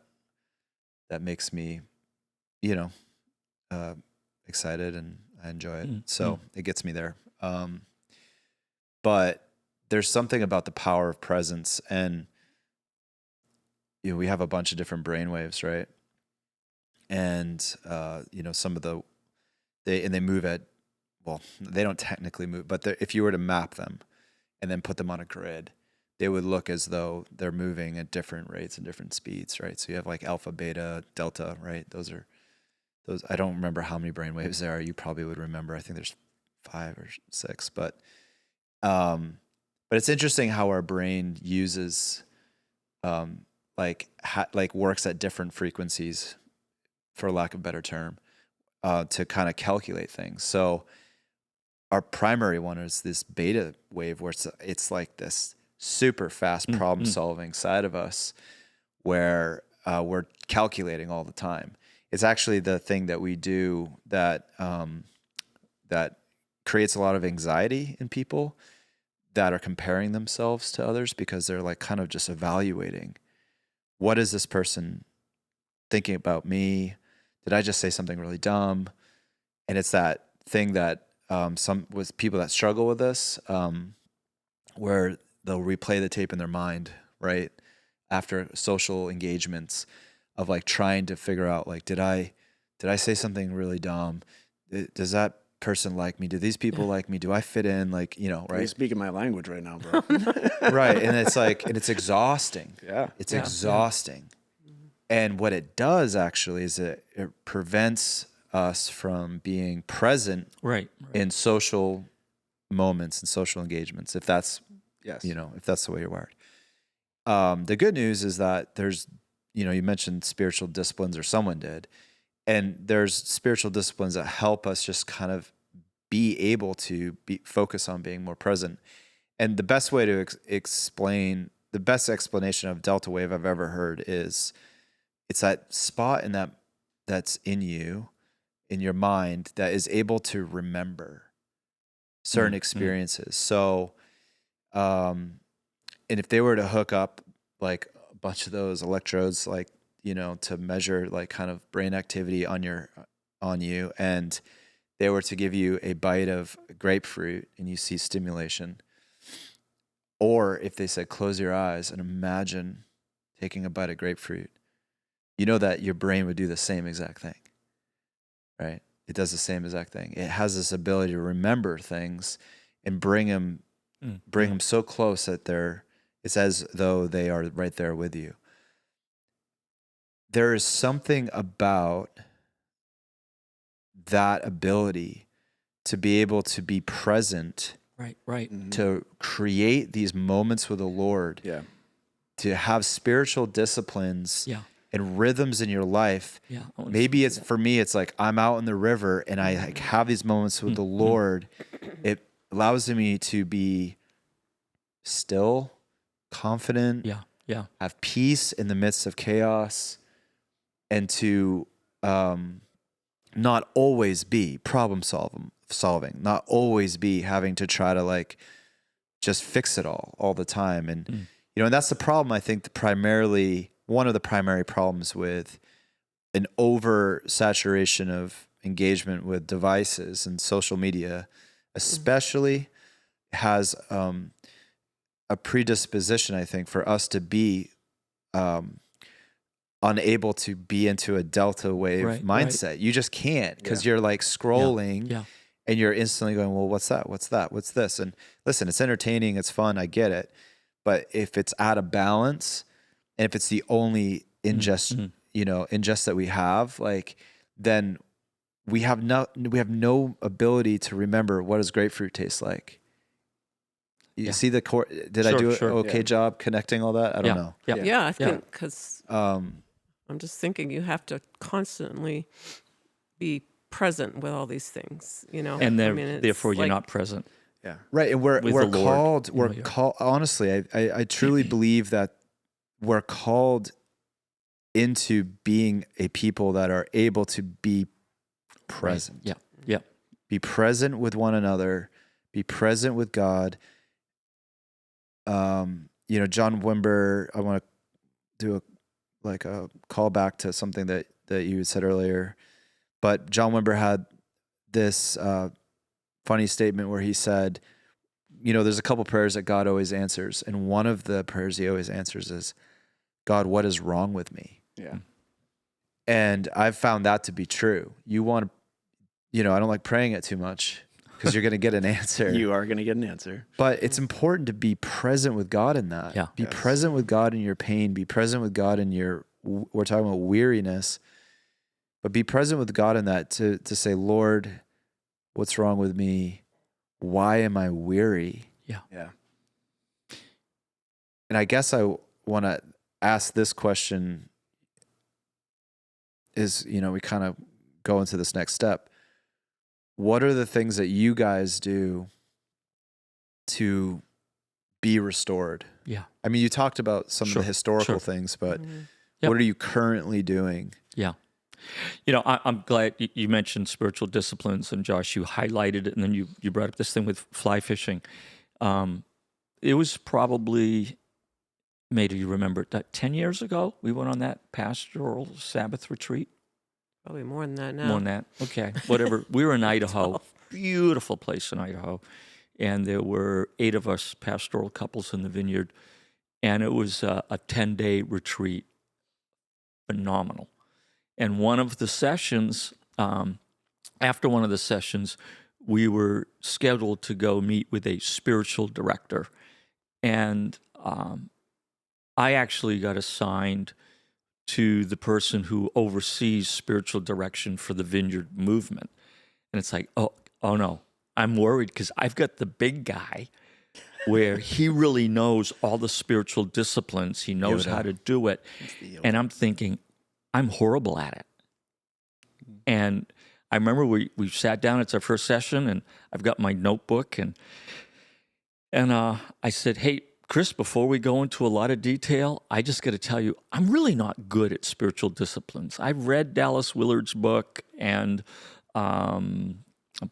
makes me, excited, and I enjoy it. So it gets me there. But there's something about the power of presence, and we have a bunch of different brainwaves, right? And some of they move at, well, they don't technically move, but if you were to map them and then put them on a grid, they would look as though they're moving at different rates and different speeds, right? So you have like alpha, beta, delta, right? Those I don't remember how many brainwaves there are. You probably would remember. I think there's 5 or 6, but it's interesting how our brain uses, works at different frequencies, for lack of a better term, to kind of calculate things. So our primary one is this beta wave, where it's like this super fast problem solving side of us, where we're calculating all the time. It's actually the thing that we do that creates a lot of anxiety in people that are comparing themselves to others, because they're like kind of just evaluating, what is this person thinking about me? Did I just say something really dumb? And it's that thing that with people that struggle with this, where they'll replay the tape in their mind, right, after social engagements, of like trying to figure out, like, did I say something really dumb? Does that person like me? Do these people like me? Do I fit in? Like, You're right? speaking my language right now, bro. Right. And it's like, and it's exhausting. Yeah. It's Yeah. exhausting. And what it does actually is it prevents us from being present Right. in social moments and social engagements, if that's, Yes. if that's the way you're wired. The good news is that there's, you mentioned spiritual disciplines, or someone did, and there's spiritual disciplines that help us just kind of be able to focus on being more present. And the best way to explain, the best explanation of delta wave I've ever heard is it's that spot that's in you, in your mind, that is able to remember certain experiences. So, and if they were to hook up like a bunch of those electrodes, like, to measure like kind of brain activity on you, and they were to give you a bite of grapefruit and you see stimulation, or if they said, close your eyes and imagine taking a bite of grapefruit, that your brain would do the same exact thing, right? It does the same exact thing. It has this ability to remember things and bring them so close that it's as though they are right there with you. There is something about that ability to be able to be present, Right. to create these moments with the Lord, Yeah. to have spiritual disciplines Yeah. and rhythms in your life. Yeah. Maybe it's, for me, it's like I'm out in the river and I like have these moments with the Lord. It allows me to be still, confident, Yeah. have peace in the midst of chaos, and to not always be problem solving, not always be having to try to like just fix it all the time. And and that's the problem. I think one of the primary problems with an oversaturation of engagement with devices and social media, especially, has a predisposition, I think, for us to be unable to be into a delta wave mindset. Right. You just can't, because you're like scrolling and you're instantly going, well, what's that? What's that? What's this? And listen, it's entertaining. It's fun. I get it. But if it's out of balance, and if it's the only ingest that we have, like, then we have no ability to remember what does grapefruit taste like. You see the core? Did I do an okay job connecting all that? I don't know. Yeah, I think because I'm just thinking you have to constantly be present with all these things, And therefore you're not present. Yeah. Right. And we're called, honestly, I truly believe that we're called into being a people that are able to be present. Right. Yeah. Be present with one another, be present with God. John Wimber, I want to do a callback to something that you said earlier, but John Wimber had this funny statement where he said, there's a couple prayers that God always answers, and one of the prayers he always answers is, God, what is wrong with me? Yeah. And I've found that to be true. You want to, I don't like praying it too much, because you're going to get an answer. You are going to get an answer. But it's important to be present with God in that. Yeah. Be present with God in your pain. Be present with God in we're talking about weariness, but be present with God in that, to say, Lord, what's wrong with me? Why am I weary? Yeah. And I guess I want to ask this question is, we kind of go into this next step. What are the things that you guys do to be restored? Yeah. I mean, you talked about some of the historical things, but what are you currently doing? Yeah. I'm glad you mentioned spiritual disciplines, and Josh, you highlighted it, and then you brought up this thing with fly fishing. It was probably, maybe you remember, 10 years ago, we went on that pastoral Sabbath retreat. Probably more than that now. More than that. Okay. Whatever. We were in Idaho. Beautiful place in Idaho. And there were 8 of us pastoral couples in the vineyard. And it was a 10-day retreat. Phenomenal. And one of the sessions, after one of the sessions, we were scheduled to go meet with a spiritual director. And I actually got assigned to the person who oversees spiritual direction for the Vineyard movement. And it's like, oh no, I'm worried because I've got the big guy where he really knows all the spiritual disciplines. He knows how to do it. And I'm thinking, I'm horrible at it. And I remember we sat down, it's our first session, and I've got my notebook, and I said, hey, Chris, before we go into a lot of detail, I just got to tell you, I'm really not good at spiritual disciplines. I've read Dallas Willard's book, and I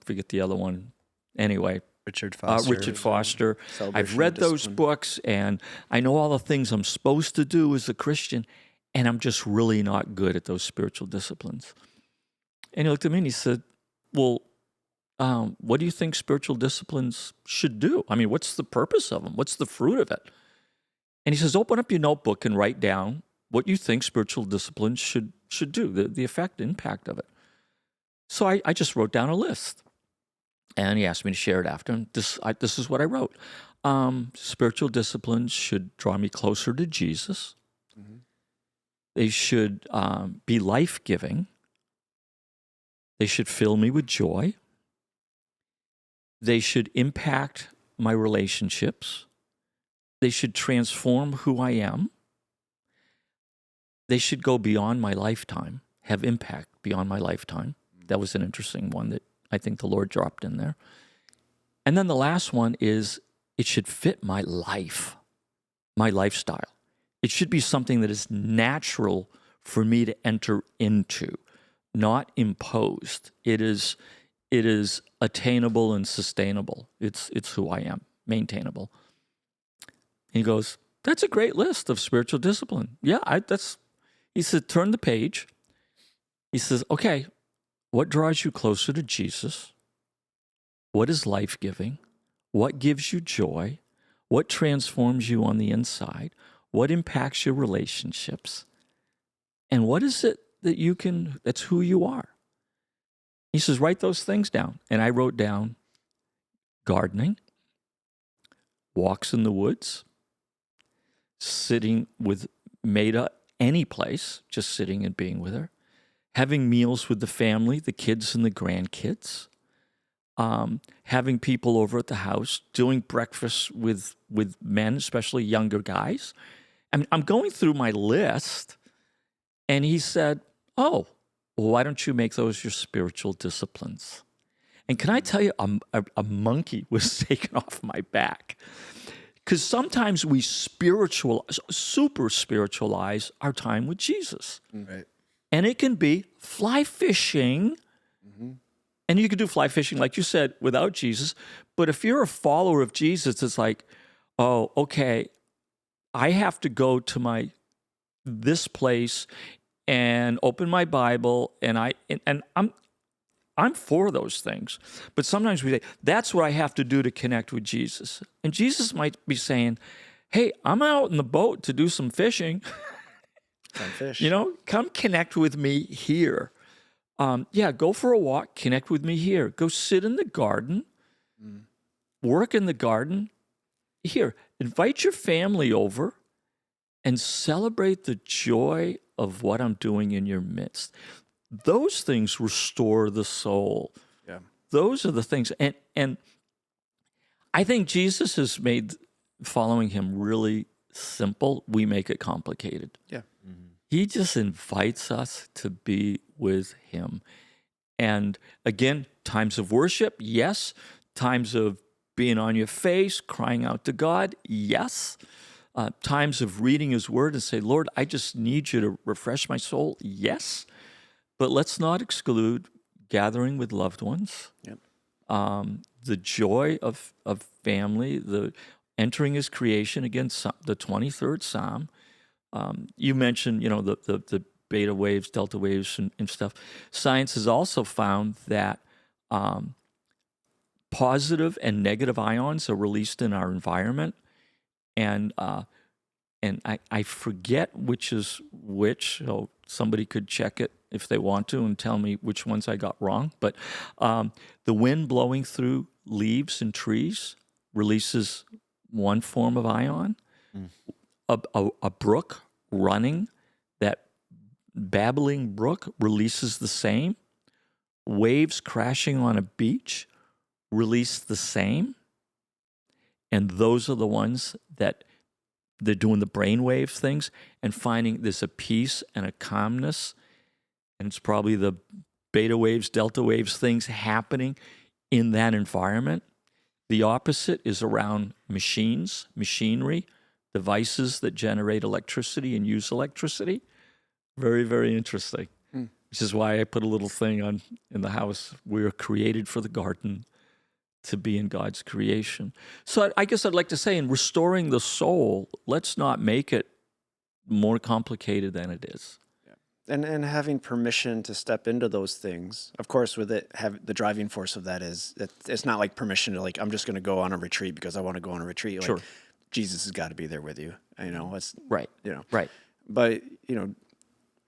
forget the other one. Anyway, Richard Foster. I've read those books, and I know all the things I'm supposed to do as a Christian, and I'm just really not good at those spiritual disciplines. And he looked at me and he said, well, what do you think spiritual disciplines should do? I mean, what's the purpose of them? What's the fruit of it? And he says, open up your notebook and write down what you think spiritual disciplines should do, the effect, impact of it. So I just wrote down a list. And he asked me to share it after. And this is what I wrote. Spiritual disciplines should draw me closer to Jesus. Mm-hmm. They should be life-giving. They should fill me with joy. They should impact my relationships. They should transform who I am. They should go beyond my lifetime, have impact beyond my lifetime. That was an interesting one that I think the Lord dropped in there. And then the last one is it should fit my life, my lifestyle. It should be something that is natural for me to enter into, not imposed. It is attainable and sustainable. It's who I am, maintainable. And he goes, that's a great list of spiritual discipline. Yeah, he said, turn the page. He says, okay, what draws you closer to Jesus? What is life-giving? What gives you joy? What transforms you on the inside? What impacts your relationships? And what is it that's who you are? He says, write those things down. And I wrote down gardening, walks in the woods, sitting with Maida any place, just sitting and being with her, having meals with the family, the kids and the grandkids, having people over at the house, doing breakfast with men, especially younger guys. I mean, I'm going through my list, and he said, oh, well, why don't you make those your spiritual disciplines? And can I tell you, a monkey was taken off my back. Because sometimes we super spiritualize our time with Jesus. Right. And it can be fly fishing. Mm-hmm. And you can do fly fishing, like you said, without Jesus. But if you're a follower of Jesus, it's like, oh, okay, I have to go to this place and open my Bible, and I'm for those things. But sometimes we say, that's what I have to do to connect with Jesus. And Jesus might be saying, hey, I'm out in the boat to do some fishing. Some fish. Come connect with me here. Go for a walk, connect with me here. Go sit in the garden, work in the garden. Here, invite your family over and celebrate the joy of what I'm doing in your midst. Those things restore the soul. Yeah. Those are the things. And I think Jesus has made following him really simple. We make it complicated. Yeah. Mm-hmm. He just invites us to be with him. And again, times of worship, yes. Times of being on your face, crying out to God, yes. Times of reading his word and say, Lord, I just need you to refresh my soul, yes. But let's not exclude gathering with loved ones, yep. The joy of family, the entering his creation, again, the 23rd Psalm. You mentioned, the beta waves, delta waves, and stuff. Science has also found that positive and negative ions are released in our environment, and I forget which is which. So Somebody could check it if they want to and tell me which ones I got wrong. But the wind blowing through leaves and trees releases one form of ion. A brook running, that babbling brook, releases the same. Waves crashing on a beach release the same. And those are the ones that they're doing the brainwave things and finding there's a peace and a calmness. And it's probably the beta waves, delta waves things happening in that environment. The opposite is around machines, machinery, devices that generate electricity and use electricity. Very, very interesting. Which is why I put a little thing on in the house. We are created for the garden to be in God's creation. So I guess I'd like to say, in restoring the soul, let's not make it more complicated than it is. And having permission to step into those things. Of course, with it, the driving force of that is it's not like permission to like, I'm just going to go on a retreat because I want to go on a retreat. Like, Sure. Jesus has got to be there with you. It's Right. Right. But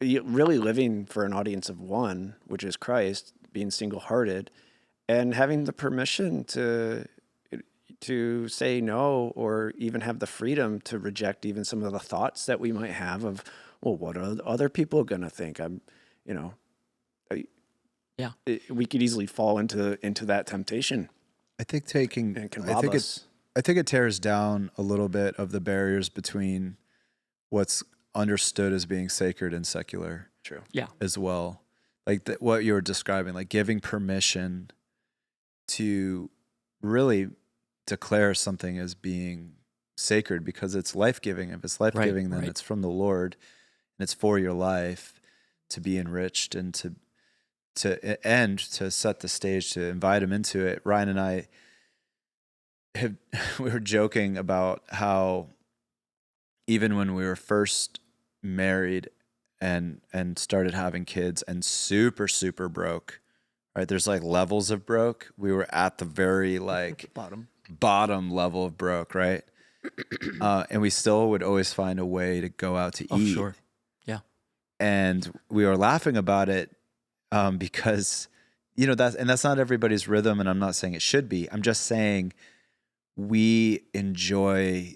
really living for an audience of one, which is Christ, being single-hearted, and having the permission to say no, or even have the freedom to reject even some of the thoughts that we might have of, well, what are other people going to think? We could easily fall into that temptation. I think taking, And it can I rob think us. I think it tears down a little bit of the barriers between what's understood as being sacred and secular. True. Yeah. As well. Like what you were describing, like giving permission to really declare something as being sacred because it's life-giving. If it's life-giving, then it's from the Lord and it's for your life to be enriched and to set the stage, to invite him into it. Ryan and I we were joking about how even when we were first married and started having kids and super, super broke, right? There's like levels of broke. We were at the very like bottom level of broke, right? And we still would always find a way to go out to eat. Sure. Yeah. And we were laughing about it because, that's not everybody's rhythm. And I'm not saying it should be. I'm just saying we enjoy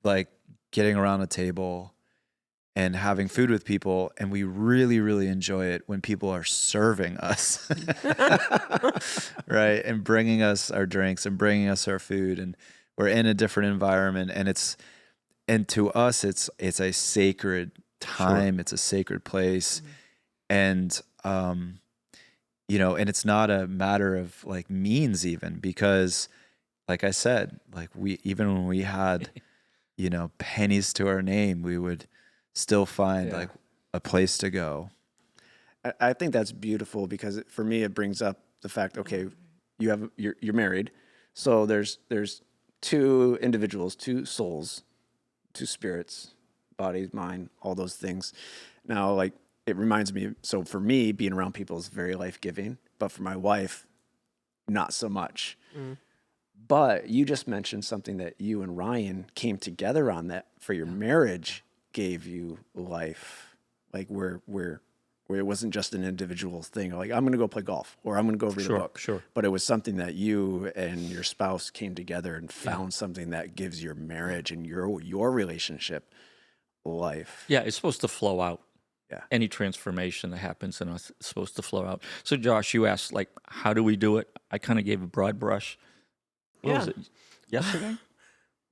like getting around a table and having food with people, and we really, really enjoy it when people are serving us, right? And bringing us our drinks and bringing us our food, and we're in a different environment, and to us, it's a sacred time. Sure. It's a sacred place, and and it's not a matter of like means even, because, like I said, like even when we had, pennies to our name, we would still find like a place to go. I think that's beautiful because for me, it brings up the fact, okay, you're married. So there's two individuals, two souls, two spirits, body, mind, all those things. Now, like, it reminds me, so for me, being around people is very life-giving, but for my wife, not so much. But you just mentioned something that you and Ryan came together on, that for your marriage gave you life, like where it wasn't just an individual thing, like I'm going to go play golf or I'm going to go read a book. Sure. But it was something that you and your spouse came together and found something that gives your marriage and your relationship life. Yeah, it's supposed to flow out. Yeah. Any transformation that happens in us is supposed to flow out. So Josh, you asked, like, how do we do it? I kind of gave a broad brush. What was it? Yesterday?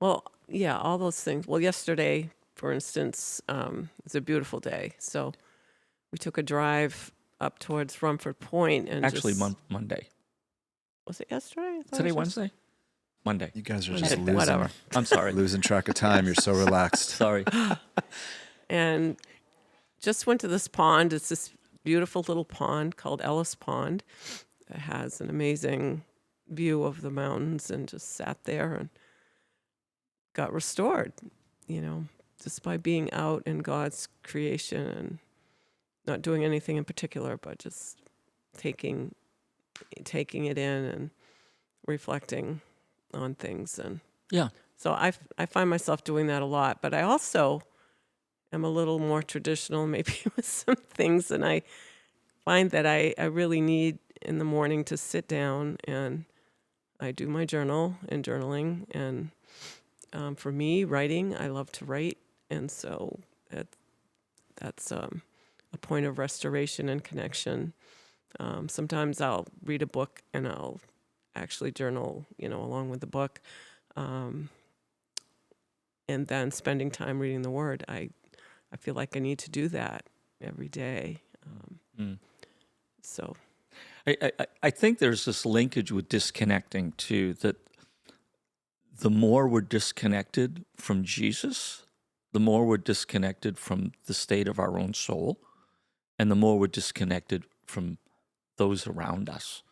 Well, yeah, all those things. Well, yesterday, for instance, it's a beautiful day. So we took a drive up towards Rumford Point, and Actually, Monday. Was it yesterday? Today Wednesday? Monday. You guys are Monday. just losing. Whatever. I'm sorry. Losing track of time. You're so relaxed. Sorry. And just went to this pond. It's this beautiful little pond called Ellis Pond. It has an amazing view of the mountains, and just sat there and got restored, just by being out in God's creation and not doing anything in particular, but just taking it in and reflecting on things. And Yeah. so I find myself doing that a lot, but I also am a little more traditional, maybe with some things, and I find that I really need in the morning to sit down and I do my journaling, and for me, writing, I love to write, and so that's a point of restoration and connection. Sometimes I'll read a book and I'll actually journal, along with the book, and then spending time reading the Word. I feel like I need to do that every day. So, I think there's this linkage with disconnecting too, that the more we're disconnected from Jesus, the more we're disconnected from the state of our own soul, and the more we're disconnected from those around us.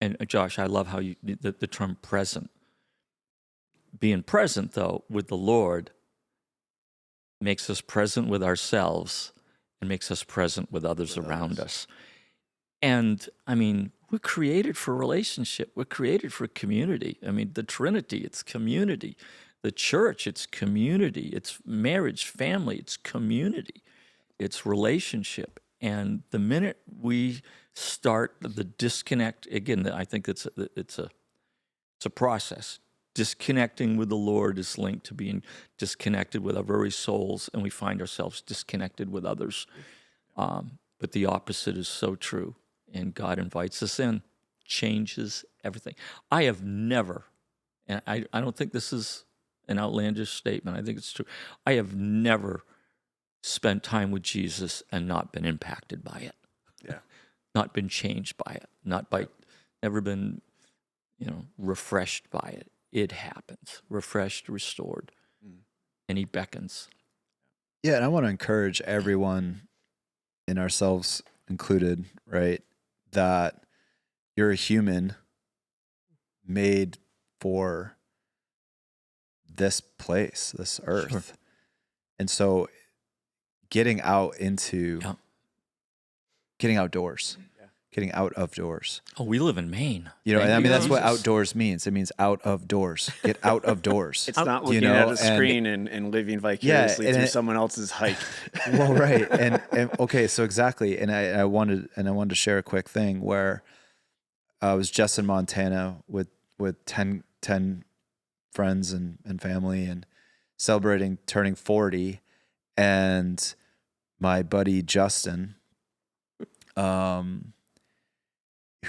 And Josh, I love how the term present. Being present, though, with the Lord makes us present with ourselves and makes us present with others around us. And, I mean, we're created for relationship. We're created for community. I mean, the Trinity, it's community. The church, it's community. It's marriage, family, it's community. It's relationship. And the minute we start the disconnect, again, I think it's a process. Disconnecting with the Lord is linked to being disconnected with our very souls, and we find ourselves disconnected with others. But the opposite is so true, and God invites us in, changes everything. I have never, and I don't think this is an outlandish statement, I think it's true, I have never spent time with Jesus and not been impacted by it. Yeah. Not been changed by it, never been, refreshed by it. It happens, refreshed, restored, and he beckons. Yeah, and I want to encourage everyone, and ourselves included, right, that you're a human made for this place, this earth. Sure. And so getting outdoors, getting out of doors. Oh, we live in Maine. That's what outdoors means. It means out of doors. Get out of doors. It's not looking at a screen and living vicariously through someone else's hike. Well, right. And okay, so exactly. And I wanted to share a quick thing where I was just in Montana with 10 friends and family and celebrating turning 40. And my buddy Justin, who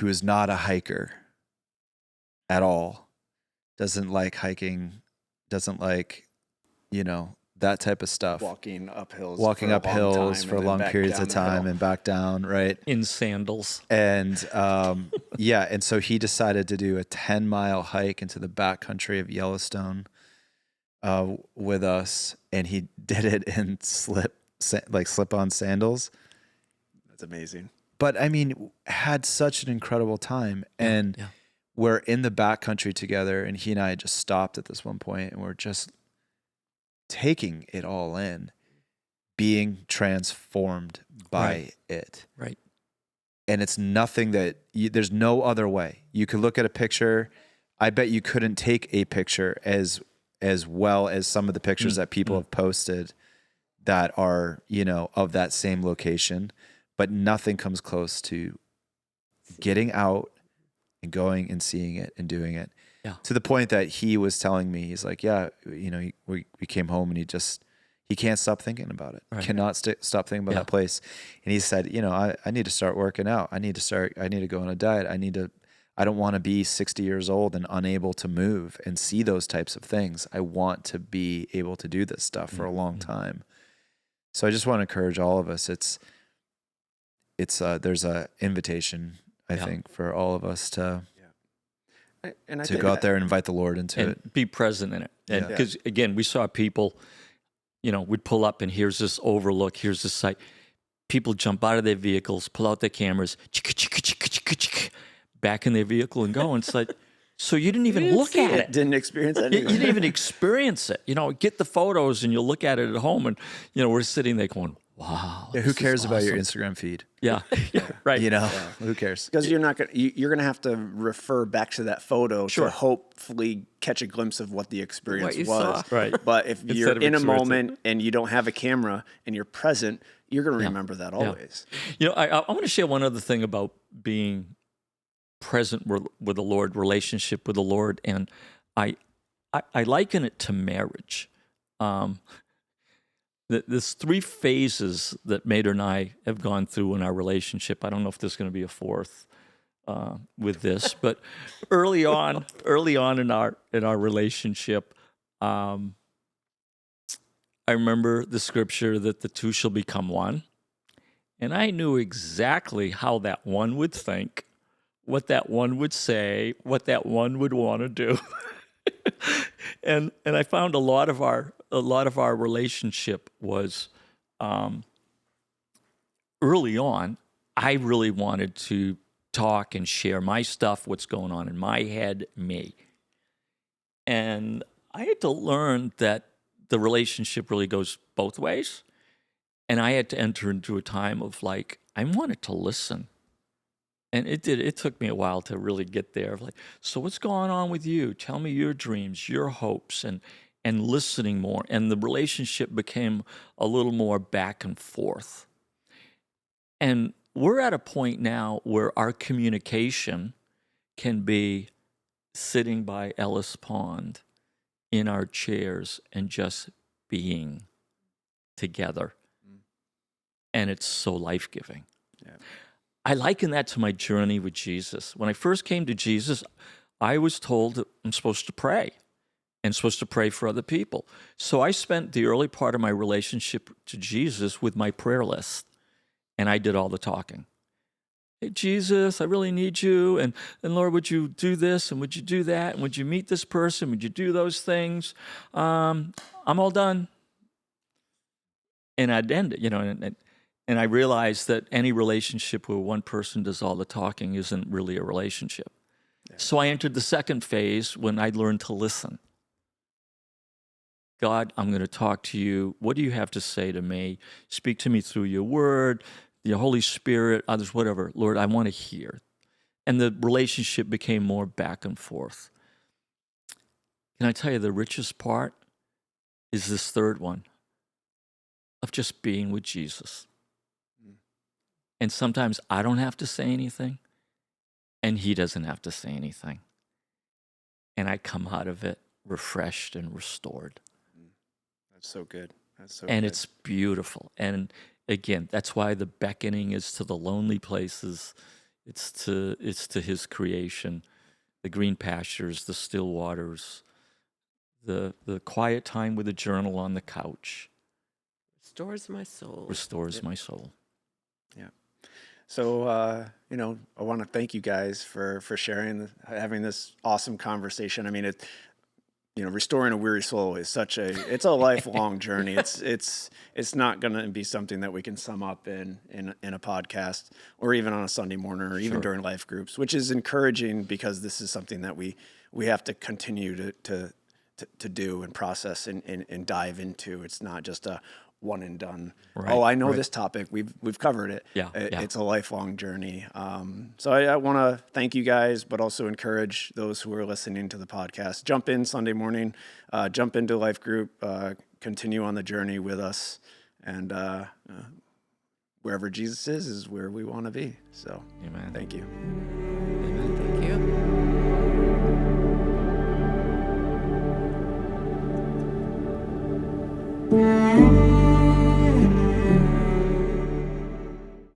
is not a hiker at all, doesn't like hiking, doesn't like, that type of stuff. Walking up hills for long periods of time and back down, right? In sandals. And and so he decided to do a 10-mile hike into the backcountry of Yellowstone with us, and he did it in slip-on sandals. That's amazing. But I mean, had such an incredible time, and we're in the backcountry together, and he and I just stopped at this one point, and we're just taking it all in, being transformed by it. Right. And it's nothing that there's no other way. You could look at a picture. I bet you couldn't take a picture as well as some of the pictures that people have posted that are, of that same location. But nothing comes close to getting out and going and seeing it and doing it. Yeah. To the point that he was telling me, he's like, we came home and he can't stop thinking about it. Right. Cannot stop thinking about that place. And he said, I need to start working out. I need to go on a diet. I don't want to be 60 years old and unable to move and see those types of things. I want to be able to do this stuff for a long time. So I just want to encourage all of us. There's a invitation, I think, for all of us to go out there and invite the Lord into it. Be present in it. And because, again, we saw people, we'd pull up and here's this overlook, here's this site. People jump out of their vehicles, pull out their cameras, back in their vehicle and go. And it's like, so you didn't even look at it. Didn't experience anything. You didn't even experience it. Get the photos and you'll look at it at home and, we're sitting there going, wow. Yeah, who this is cares about your awesome. Instagram feed? Yeah, yeah, right. You know, who cares? Because you're not gonna you're gonna have to refer back to that photo Sure. to hopefully catch a glimpse of what the experience you was. saw. Right. But if you're Instead of in a experiencing. moment and you don't have a camera and you're present, you're gonna Yeah. remember that Yeah. always. You know, I want to share one other thing about being present with the Lord, relationship with the Lord, and I liken it to marriage. There's 3 phases that Maida and I have gone through in our relationship. I don't know if there's going to be a fourth with this, but early on in our relationship, I remember the scripture that the two shall become one, and I knew exactly how that one would think, what that one would say, what that one would want to do. and I found a lot of our relationship was early on. I really wanted to talk and share my stuff, what's going on in my head, me. And I had to learn that the relationship really goes both ways. And I had to enter into a time of like, I wanted to listen. And it took me a while to really get there. Of like, so what's going on with you? Tell me your dreams, your hopes, and listening more. And the relationship became a little more back and forth. And we're at a point now where our communication can be sitting by Ellis Pond in our chairs and just being together. And it's so life-giving. Yeah. I liken that to my journey with Jesus. When I first came to Jesus, I was told that I'm supposed to pray and supposed to pray for other people. So I spent the early part of my relationship to Jesus with my prayer list, and I did all the talking. Hey, Jesus, I really need you, and Lord, would you do this, and would you do that, and would you meet this person, would you do those things? I'm all done. And I'd end it, and I realized that any relationship where one person does all the talking isn't really a relationship. Yeah. So I entered the second phase when I learned to listen. God, I'm going to talk to you. What do you have to say to me? Speak to me through your word, the Holy Spirit, others, whatever. Lord, I want to hear. And the relationship became more back and forth. Can I tell you the richest part is this third one of just being with Jesus. And sometimes I don't have to say anything, and he doesn't have to say anything. And I come out of it refreshed and restored. That's so good. That's so and good. It's beautiful. And again, that's why the beckoning is to the lonely places. It's to his creation, the green pastures, the still waters, the quiet time with a journal on the couch. Restores my soul. Restores my soul. Yeah. So, I want to thank you guys for sharing, having this awesome conversation. I mean, restoring a weary soul is it's a lifelong journey. It's not going to be something that we can sum up in a podcast or even on a Sunday morning or even during life groups, which is encouraging because this is something that we have to continue to do and process and dive into. It's not just a one and done. Right, I know this topic. We've covered it. Yeah, It's a lifelong journey. So I want to thank you guys, but also encourage those who are listening to the podcast. Jump in Sunday morning, jump into life group, continue on the journey with us, and wherever Jesus is where we want to be. So, amen. Thank you.